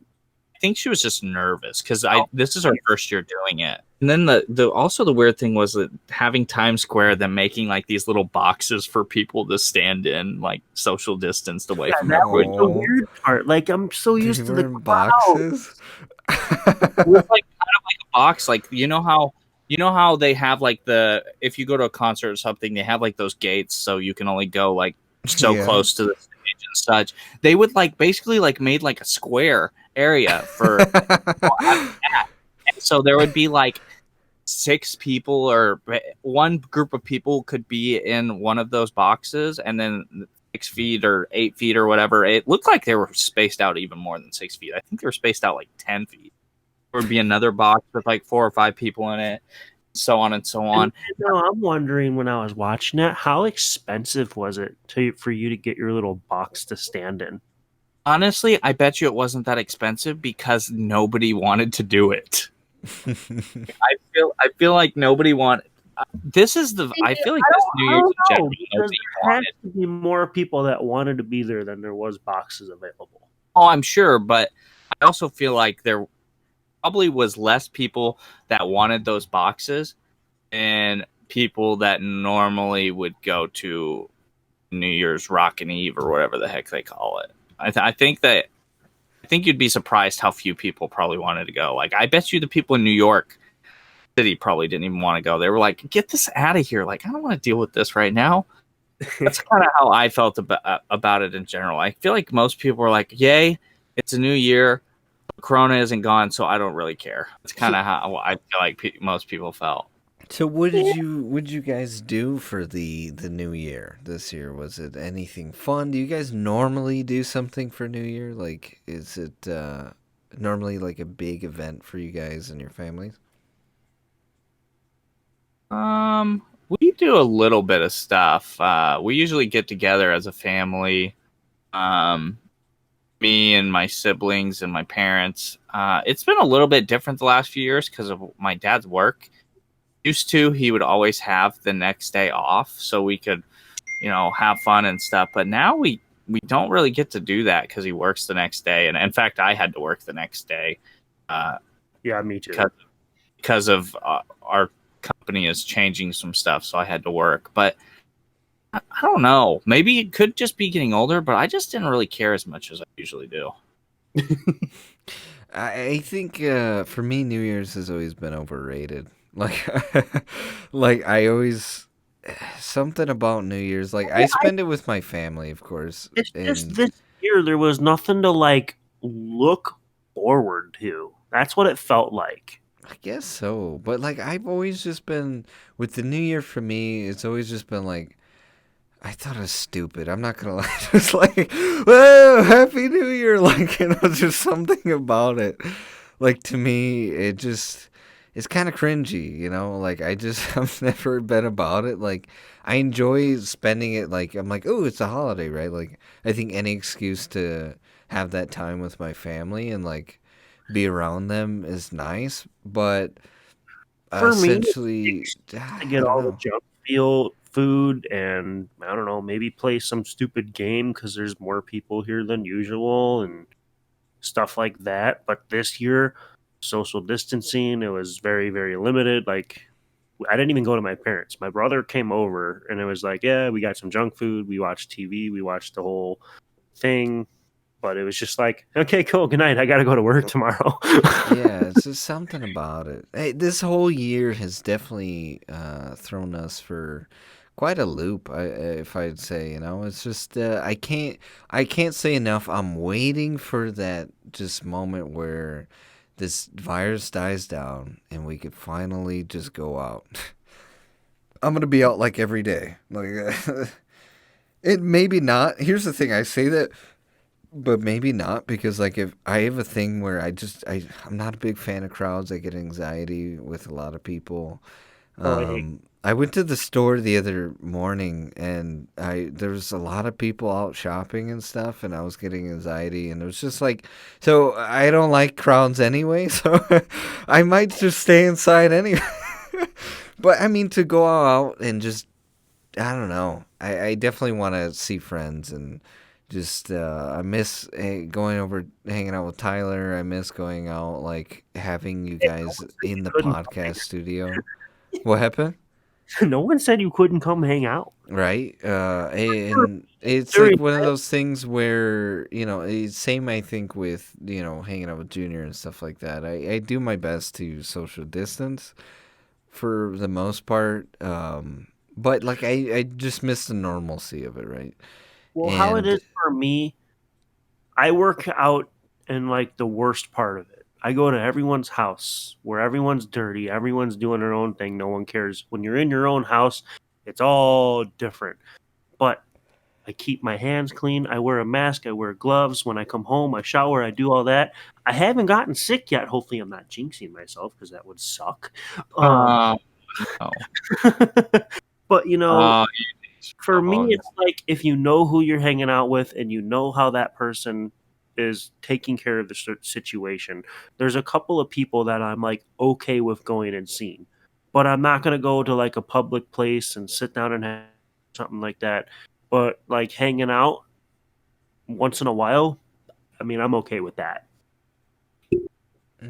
I think she was just nervous because this is her first year doing it. And then the weird thing was that having Times Square, them making like these little boxes for people to stand in, like social distanced away from that was everyone. the weird part. Like, I'm so used to the crowd. boxes. It was like kind of like a box, like you know how they have like if you go to a concert or something, they have like those gates so you can only go like so close to the stage and such. They would like basically like made like a square area for and so there would be like 6 people, or one group of people could be in one of those boxes, and then 6 feet or 8 feet or whatever. It looked like they were spaced out even more than 6 feet. I think they were spaced out like 10 feet. There would be another box with like 4 or 5 people in it, so on and so on. No, I'm wondering, when I was watching it, how expensive was it for you to get your little box to stand in? Honestly, I bet you it wasn't that expensive because nobody wanted to do it. I feel like nobody wanted. I feel like this New Year's in general, because there has to be more people that wanted to be there than there was boxes available. Oh, I'm sure, but I also feel like there probably was less people that wanted those boxes and people that normally would go to New Year's Rockin' Eve or whatever the heck they call it. I think you'd be surprised how few people probably wanted to go. Like, I bet you the people in New York City probably didn't even want to go. They were like, get this out of here. Like, I don't want to deal with this right now. That's kind of how I felt about it in general. I feel like most people were like, yay, it's a new year. Corona isn't gone, so I don't really care. It's kind of how I feel like most people felt. So what did you guys do for the new year this year? Was it anything fun? Do you guys normally do something for New Year? Like, is it normally like a big event for you guys and your families? We do a little bit of stuff. We usually get together as a family. me and my siblings and my parents. It's been a little bit different the last few years because of my dad's work. Used to, he would always have the next day off so we could, have fun and stuff. But now we don't really get to do that because he works the next day. And in fact, I had to work the next day Yeah, me too. because of our company is changing some stuff. So I had to work. But I don't know. Maybe it could just be getting older, but I just didn't really care as much as I usually do. I think for me, New Year's has always been overrated. Like, like I always something about New Year's. Like I spend it with my family, of course. It's just And this year there was nothing to like look forward to. That's what it felt like. I guess so, but like I've always just been with the New Year for me. It's always just been like I thought it was stupid. I'm not gonna lie. Just like, whoa, Happy New Year! Like just something about it. Like to me, it's kind of cringy. Like I've never been about it. Like I enjoy spending it. Like I'm like, oh, it's a holiday, right? Like I think any excuse to have that time with my family and like be around them is nice, but For me, essentially, to I get don't all the know. junk feel food and I don't know, maybe play some stupid game because there's more people here than usual and stuff like that. But this year, social distancing, it was very, very limited. Like, I didn't even go to my parents. My brother came over and it was like, yeah, we got some junk food. We watched TV. We watched the whole thing. But it was just like, okay, cool. Good night. I got to go to work tomorrow. Yeah, it's just something about it. Hey, this whole year has definitely thrown us for quite a loop. If I'd say, it's just I can't say enough. I'm waiting for that just moment where this virus dies down and we could finally just go out. I'm gonna be out like every day. Like it maybe not. Here's the thing. I say that but maybe not because like if I have a thing where I'm not a big fan of crowds. I get anxiety with a lot of people. Oh, I hate. I went to the store the other morning and there was a lot of people out shopping and stuff and I was getting anxiety and it was just like so I don't like crowds anyway, so I might just stay inside anyway. But I mean to go out and just I don't know. I definitely want to see friends and just I miss going over hanging out with Tyler. I miss going out like having you guys in the Couldn't podcast studio. What happened? No one said you couldn't come hang out. Right? And it's Very like one of those things where, it's same I think with, hanging out with Junior and stuff like that. I do my best to social distance for the most part. But like I just miss the normalcy of it, right? well, how it And is for me, I work out in like the worst part of it. I go to everyone's house where everyone's dirty, everyone's doing their own thing, no one cares. When you're in your own house, it's all different. But I keep my hands clean. I wear a mask. I wear gloves. When I come home, I shower. I do all that. I haven't gotten sick yet. Hopefully, I'm not jinxing myself because that would suck. Oh, no. But You for me, oh, it's like if you know who you're hanging out with and you know how that person is taking care of the situation. There's a couple of people that I'm like okay with going and seeing, but I'm not gonna go to like a public place and sit down and have something like that. But like hanging out once in a while, I mean, I'm okay with that.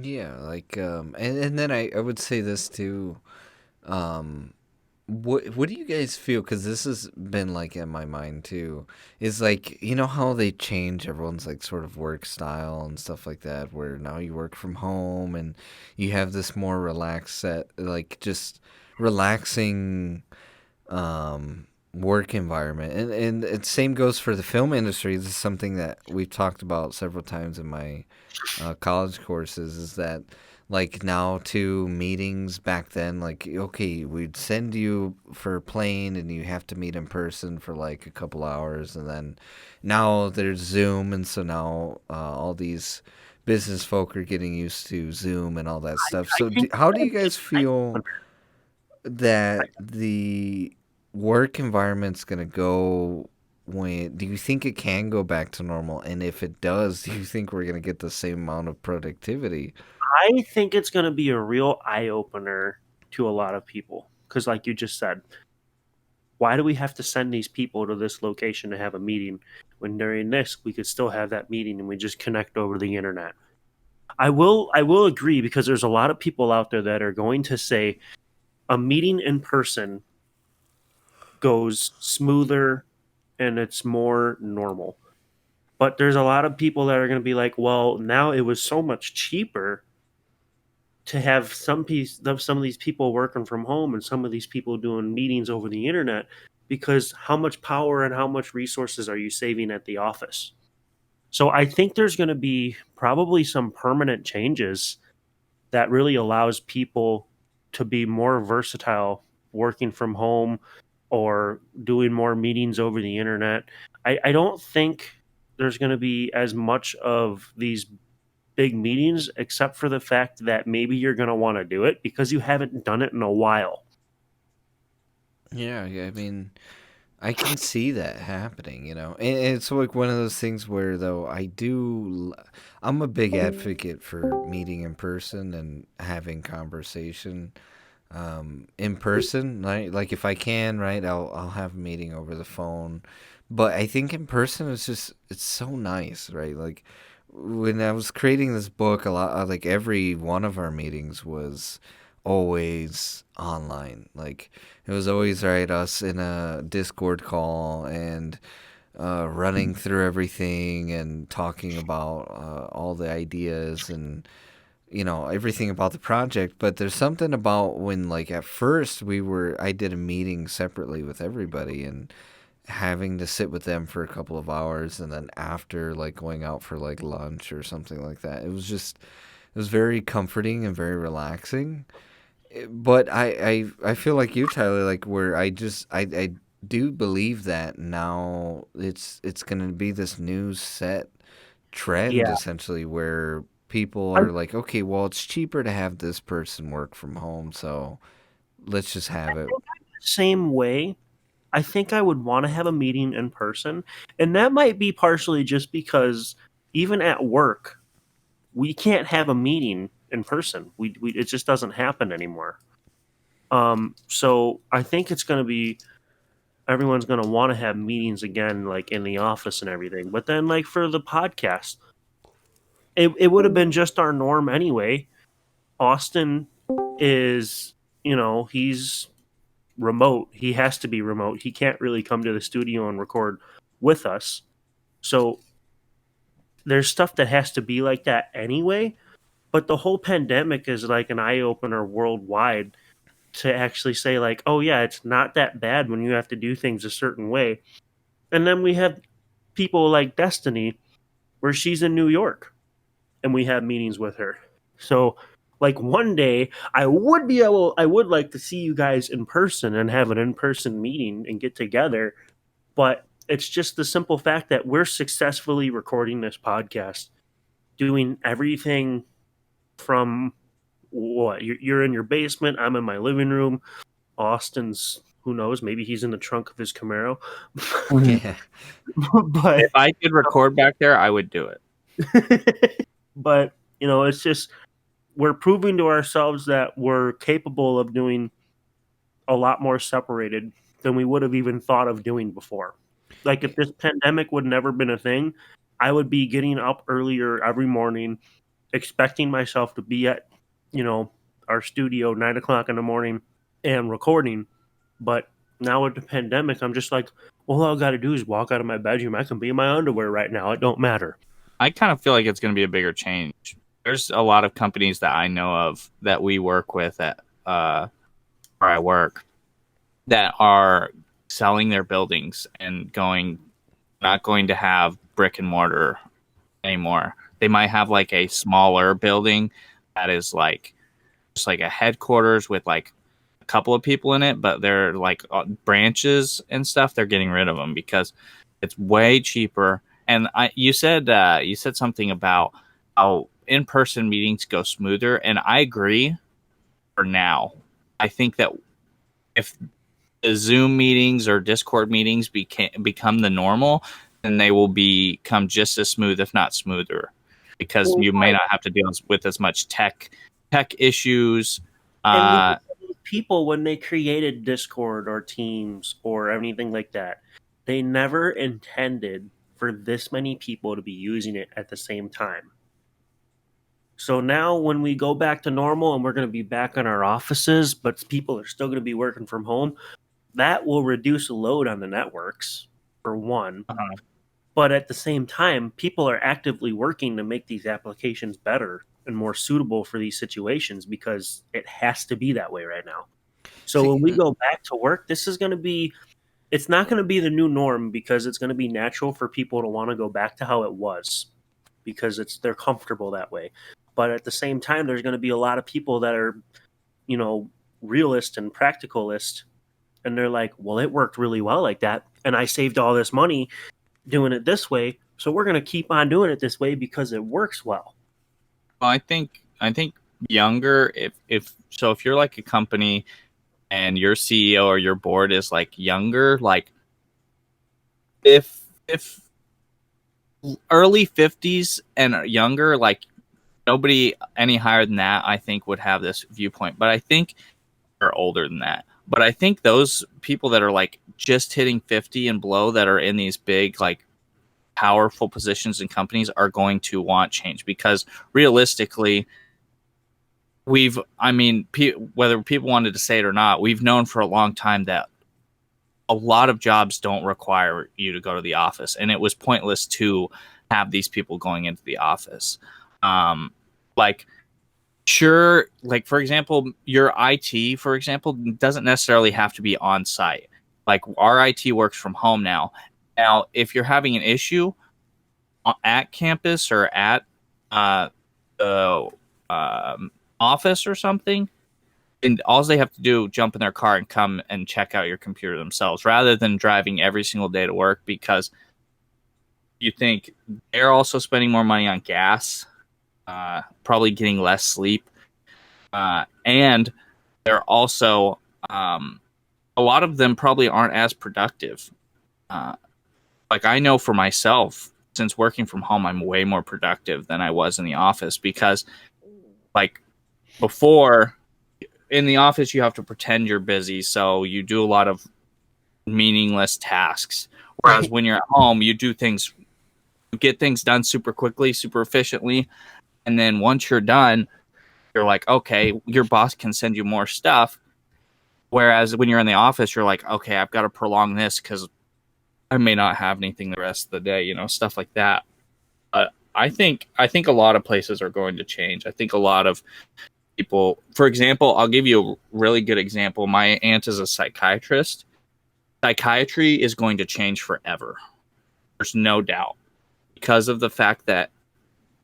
yeah, like and then I would say this too. Um what do you guys feel? Because this has been like in my mind too. Is like how they change everyone's like sort of work style and stuff like that. Where now you work from home and you have this more relaxed set, like just relaxing work environment. And it same goes for the film industry. This is something that we've talked about several times in my college courses. Is that like now to meetings back then, like okay, we'd send you for a plane and you have to meet in person for like a couple hours, and then now there's Zoom, and so now all these business folk are getting used to Zoom and all that stuff. I So think how do you guys feel that the work environment's gonna go do you think it can go back to normal? And if it does, do you think we're gonna get the same amount of productivity? I think it's going to be a real eye opener to a lot of people because, like you just said, why do we have to send these people to this location to have a meeting when during this we could still have that meeting and we just connect over the internet? I will agree because there's a lot of people out there that are going to say a meeting in person goes smoother and it's more normal. But there's a lot of people that are going to be like, well, now it was so much cheaper to have some of these people working from home and some of these people doing meetings over the internet because how much power and how much resources are you saving at the office? So I think there's going to be probably some permanent changes that really allows people to be more versatile working from home or doing more meetings over the internet. I don't think there's going to be as much of these big meetings except for the fact that maybe you're going to want to do it because you haven't done it in a while. Yeah, I mean, I can see that happening, And it's like one of those things where, though, I'm a big advocate for meeting in person and having conversation in person. Right? Like if I can, right, I'll have a meeting over the phone. But I think in person, it's so nice, right? Like when I was creating this book, a lot like every one of our meetings was always online. Like it was always right us in a Discord call and running through everything and talking about all the ideas and everything about the project. But there's something about when like at first I did a meeting separately with everybody and having to sit with them for a couple of hours and then after like going out for like lunch or something like that. It was very comforting and very relaxing. But I feel like you, Tyler, like where I do believe that now it's gonna be this new set trend Yeah. essentially where people I, are like, okay, well it's cheaper to have this person work from home, so let's just have it. same way. I think I would want to have a meeting in person. And that might be partially just because even at work, we can't have a meeting in person. It just doesn't happen anymore. So I think it's going to be everyone's going to want to have meetings again, like in the office and everything. But then, like for the podcast, it would have been just our norm anyway. Austin is, he's remote. He has to be remote. He can't really come to the studio and record with us. So there's stuff that has to be like that anyway. But the whole pandemic is like an eye opener worldwide to actually say like, oh yeah, it's not that bad when you have to do things a certain way. And then we have people like Destiny where she's in New York and we have meetings with her. So like one day I would like to see you guys in person and have an in-person meeting and get together, but it's just the simple fact that we're successfully recording this podcast, doing everything from what you're in your basement, I'm in my living room, Austin's who knows, maybe he's in the trunk of his Camaro. Yeah. But If I could record back there, I would do it. but it's just we're proving to ourselves that we're capable of doing a lot more separated than we would have even thought of doing before. Like if this pandemic would never been a thing, I would be getting up earlier every morning, expecting myself to be at, our studio 9 o'clock in the morning and recording. But now with the pandemic, I'm just like, well, all I got to do is walk out of my bedroom. I can be in my underwear right now. It don't matter. I kind of feel like it's going to be a bigger change. There's a lot of companies that I know of that we work with at where I work that are selling their buildings and not going to have brick and mortar anymore. They might have like a smaller building that is like just like a headquarters with like a couple of people in it, but they're like branches and stuff. They're getting rid of them because it's way cheaper. And you said something about how in-person meetings go smoother, and I agree for now. I think that if Zoom meetings or Discord meetings become the normal, then they will become just as smooth, if not smoother, because you may not have to deal with as much tech issues. And people, when they created Discord or Teams or anything like that, they never intended for this many people to be using it at the same time. So now when we go back to normal and we're going to be back in our offices, but people are still going to be working from home, that will reduce the load on the networks, for one. But at the same time, people are actively working to make these applications better and more suitable for these situations because it has to be that way right now. So when we go back to work, this is going to be, it's not going to be the new norm because it's going to be natural for people to want to go back to how it was because they're comfortable that way. But at the same time, there's going to be a lot of people that are, realist and practicalist, and they're like, well, it worked really well like that, and I saved all this money doing it this way, so we're going to keep on doing it this way because it works well. Well, I think younger, if you're like a company and your CEO or your board is like younger, like if early 50s and younger, like nobody any higher than that, I think would have this viewpoint. But I think are older than that. But I think those people that are like just hitting 50 and below that are in these big, like powerful positions in companies are going to want change because realistically, whether people wanted to say it or not, we've known for a long time that a lot of jobs don't require you to go to the office, and it was pointless to have these people going into the office. Sure, like for example, your IT, for example, doesn't necessarily have to be on site. Like our IT works from home now. Now, if you're having an issue at campus or at the office or something, and all they have to do jump in their car and come and check out your computer themselves rather than driving every single day to work because you think they're also spending more money on gas, probably getting less sleep, and they're also a lot of them probably aren't as productive. Like I know for myself, since working from home, I'm way more productive than I was in the office because like before in the office, you have to pretend you're busy. So you do a lot of meaningless tasks. Whereas when you're at home, you do things, you get things done super quickly, super efficiently. And then once you're done, you're like, okay, your boss can send you more stuff. Whereas when you're in the office, you're like, okay, I've got to prolong this because I may not have anything the rest of the day, stuff like that. But I think a lot of places are going to change. I think a lot of people, for example, I'll give you a really good example. My aunt is a psychiatrist. Psychiatry is going to change forever. There's no doubt because of the fact that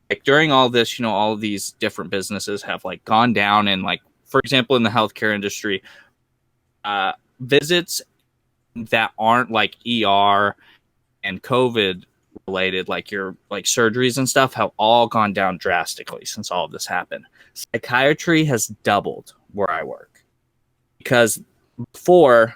like during all this, all of these different businesses have like gone down and like, for example, in the healthcare industry, visits that aren't like ER and COVID related, like your like surgeries and stuff have all gone down drastically since all of this happened. Psychiatry has doubled where I work because before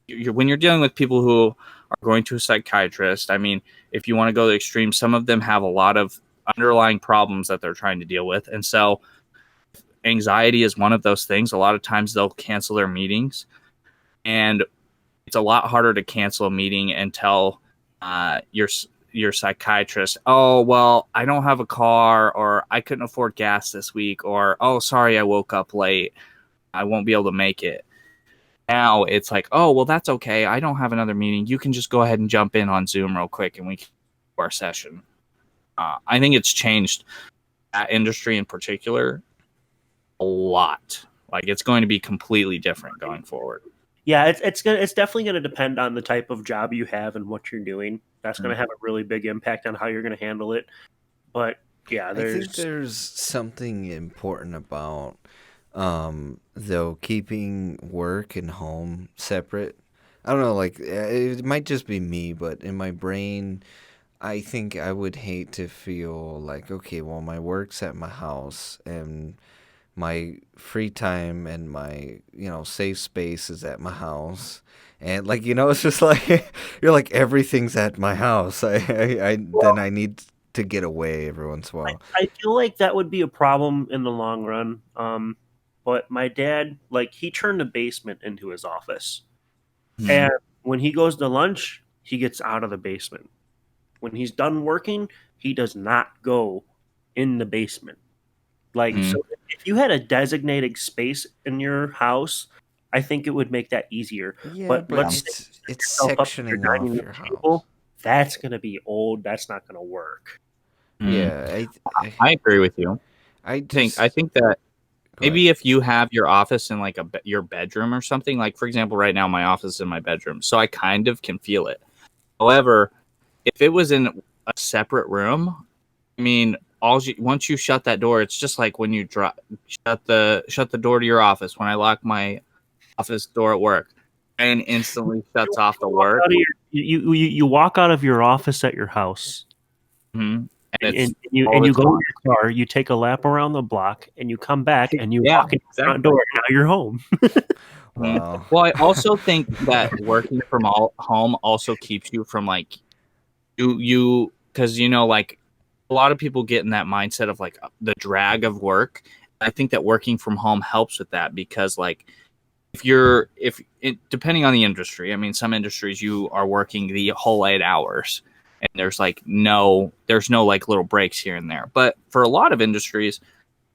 when you're dealing with people who are going to a psychiatrist, I mean, if you want to go to the extreme, some of them have a lot of underlying problems that they're trying to deal with. And so anxiety is one of those things. A lot of times they'll cancel their meetings, and it's a lot harder to cancel a meeting and tell your psychiatrist, oh, well, I don't have a car, or I couldn't afford gas this week, or, oh, sorry, I woke up late, I won't be able to make it. Now it's like, oh, well, that's okay, I don't have another meeting, you can just go ahead and jump in on Zoom real quick and we can do our session. I think it's changed that industry in particular a lot. Like it's going to be completely different going forward. Yeah, it's definitely going to depend on the type of job you have and what you're doing. That's going to have a really big impact on how you're going to handle it. But yeah, I think there's something important about though keeping work and home separate. I don't know, like it might just be me, but in my brain, I think I would hate to feel like, okay, well, my work's at my house and my free time and my, safe space is at my house. And like, it's just like you're like everything's at my house. Then I need to get away every once in a while. I feel like that would be a problem in the long run. But my dad, like, he turned the basement into his office. And when he goes to lunch, he gets out of the basement. When he's done working, he does not go in the basement. Like, so if you had a designated space in your house, I think it would make that easier. Yeah, But but let's it's say you set yourself up with sectioning off dining your room house. table, that's going to be old. That's not going to work. Yeah, I agree with you. I think just that go maybe ahead. if you have your office in like your bedroom or something, like for example, right now my office is in my bedroom, so I kind of can feel it. However, if it was in a separate room, I mean, once you shut that door, it's just like when you shut the door to your office. When I lock my office door at work, and instantly shuts off the work. You walk out of your office at your house. And And you go in your car, you take a lap around the block, and you come back and you walk in the front door, and now you're home. Wow. Well, I also think that working from home also keeps you from like you because like a lot of people get in that mindset of like the drag of work. I think that working from home helps with that because like depending on the industry, I mean, some industries you are working the whole 8 hours and there's no like little breaks here and there. But for a lot of industries,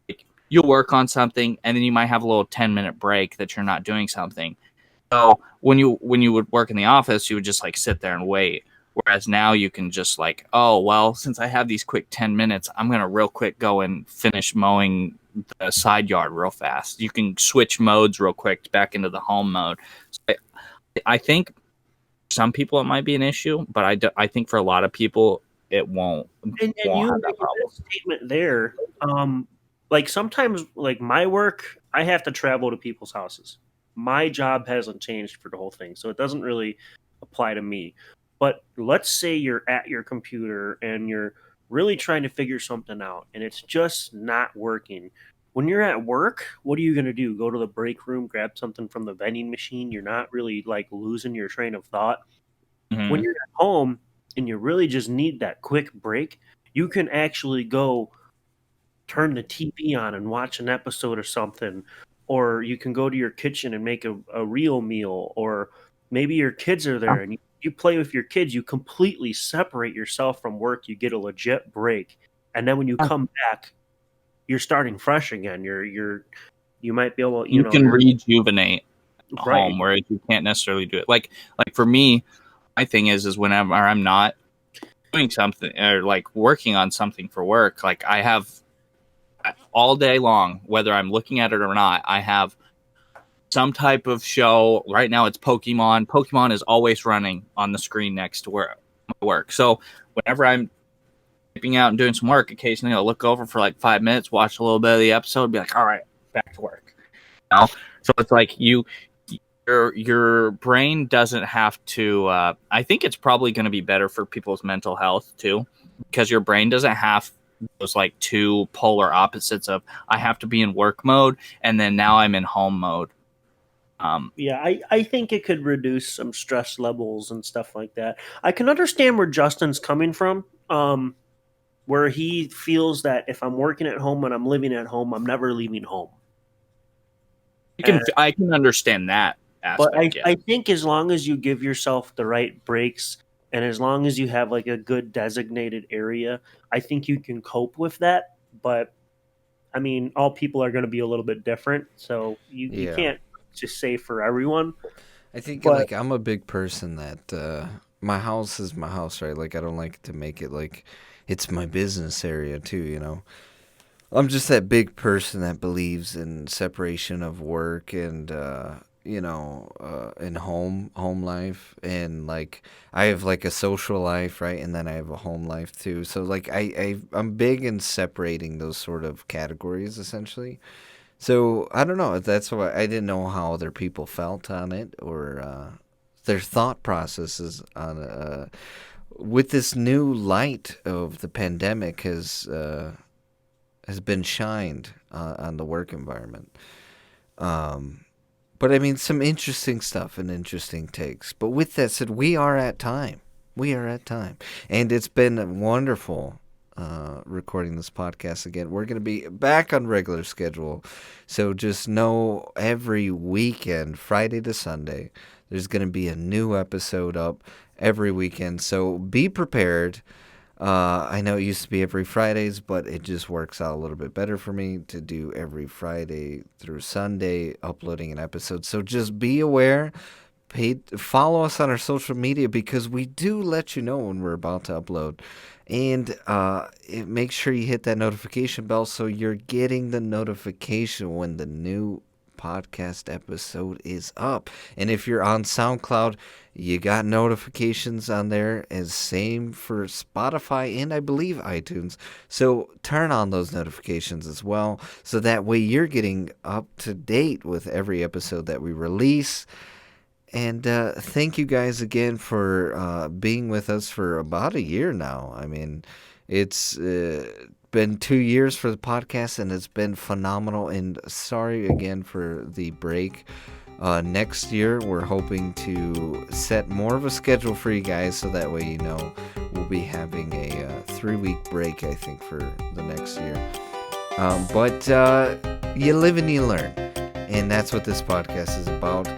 like, you'll work on something and then you might have a little 10-minute break that you're not doing something. So when you would work in the office, you would just like sit there and wait. Whereas now you can just like, oh, well, since I have these quick 10 minutes, I'm going to real quick go and finish mowing the side yard real fast. You can switch modes real quick back into the home mode. So I think some people it might be an issue, but I think for a lot of people it won't. And you make a statement there. Like sometimes, like my work, I have to travel to people's houses. My job hasn't changed for the whole thing, so it doesn't really apply to me. But let's say you're at your computer and you're really trying to figure something out and it's just not working. When you're at work, what are you going to do? Go to the break room, grab something from the vending machine? You're not really like losing your train of thought. When you're at home and you really just need that quick break, you can actually go turn the TV on and watch an episode or something. Or you can go to your kitchen and make a real meal. Or maybe your kids are there and you play with your kids. You completely separate yourself from work. You get a legit break. And then when you come back, you're starting fresh again. You might be able, you can rejuvenate right. home, whereas you can't necessarily do it. Like for me, my thing is whenever I'm not doing something or like working on something for work, like I have all day long, whether I'm looking at it or not, I have some type of show. Right now it's Pokemon. Pokemon is always running on the screen next to where my work. So whenever I'm typing out and doing some work, occasionally I'll look over for like 5 minutes, watch a little bit of the episode, be like, all right, back to work. So it's like your brain doesn't have to I think it's probably going to be better for people's mental health too, because your brain doesn't have those like two polar opposites of I have to be in work mode and then now I'm in home mode. Yeah, I think it could reduce some stress levels and stuff like that. I can understand where Justin's coming from, where he feels that if I'm working at home and I'm living at home, I'm never leaving home. I can understand that aspect. But I think as long as you give yourself the right breaks and as long as you have like a good designated area, I think you can cope with that. But I mean, all people are going to be a little bit different, so you can't just say for everyone. I think like I'm a big person that my house is my house, right? Like I don't like to make it like it's my business area too. I'm just that big person that believes in separation of work and in home life, and like I have like a social life, right, and then I have a home life too. So like I'm big in separating those sort of categories essentially. So I don't know. That's why I didn't know how other people felt on it or their thought processes on with this new light of the pandemic has been shined on the work environment. But I mean, some interesting stuff and interesting takes. But with that said, we are at time. We are at time. And it's been wonderful recording this podcast again. We're going to be back on regular schedule. So just know every weekend, Friday to Sunday, there's going to be a new episode up every weekend. So be prepared. I know it used to be every Fridays, but it just works out a little bit better for me to do every Friday through Sunday uploading an episode. So just be aware. Follow us on our social media because we do let you know when we're about to upload. And make sure you hit that notification bell so you're getting the notification when the new podcast episode is up. And if you're on SoundCloud, you got notifications on there, as same for Spotify and I believe iTunes. So turn on those notifications as well, so that way you're getting up to date with every episode that we release. And thank you guys again for being with us for about a year now. I mean, it's been 2 years for the podcast, and it's been phenomenal. And sorry again for the break. Next year, we're hoping to set more of a schedule for you guys, so that way you know we'll be having a 3-week break, I think, for the next year. But you live and you learn, and that's what this podcast is about.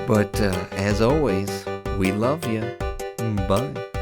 But as always, we love you. Bye.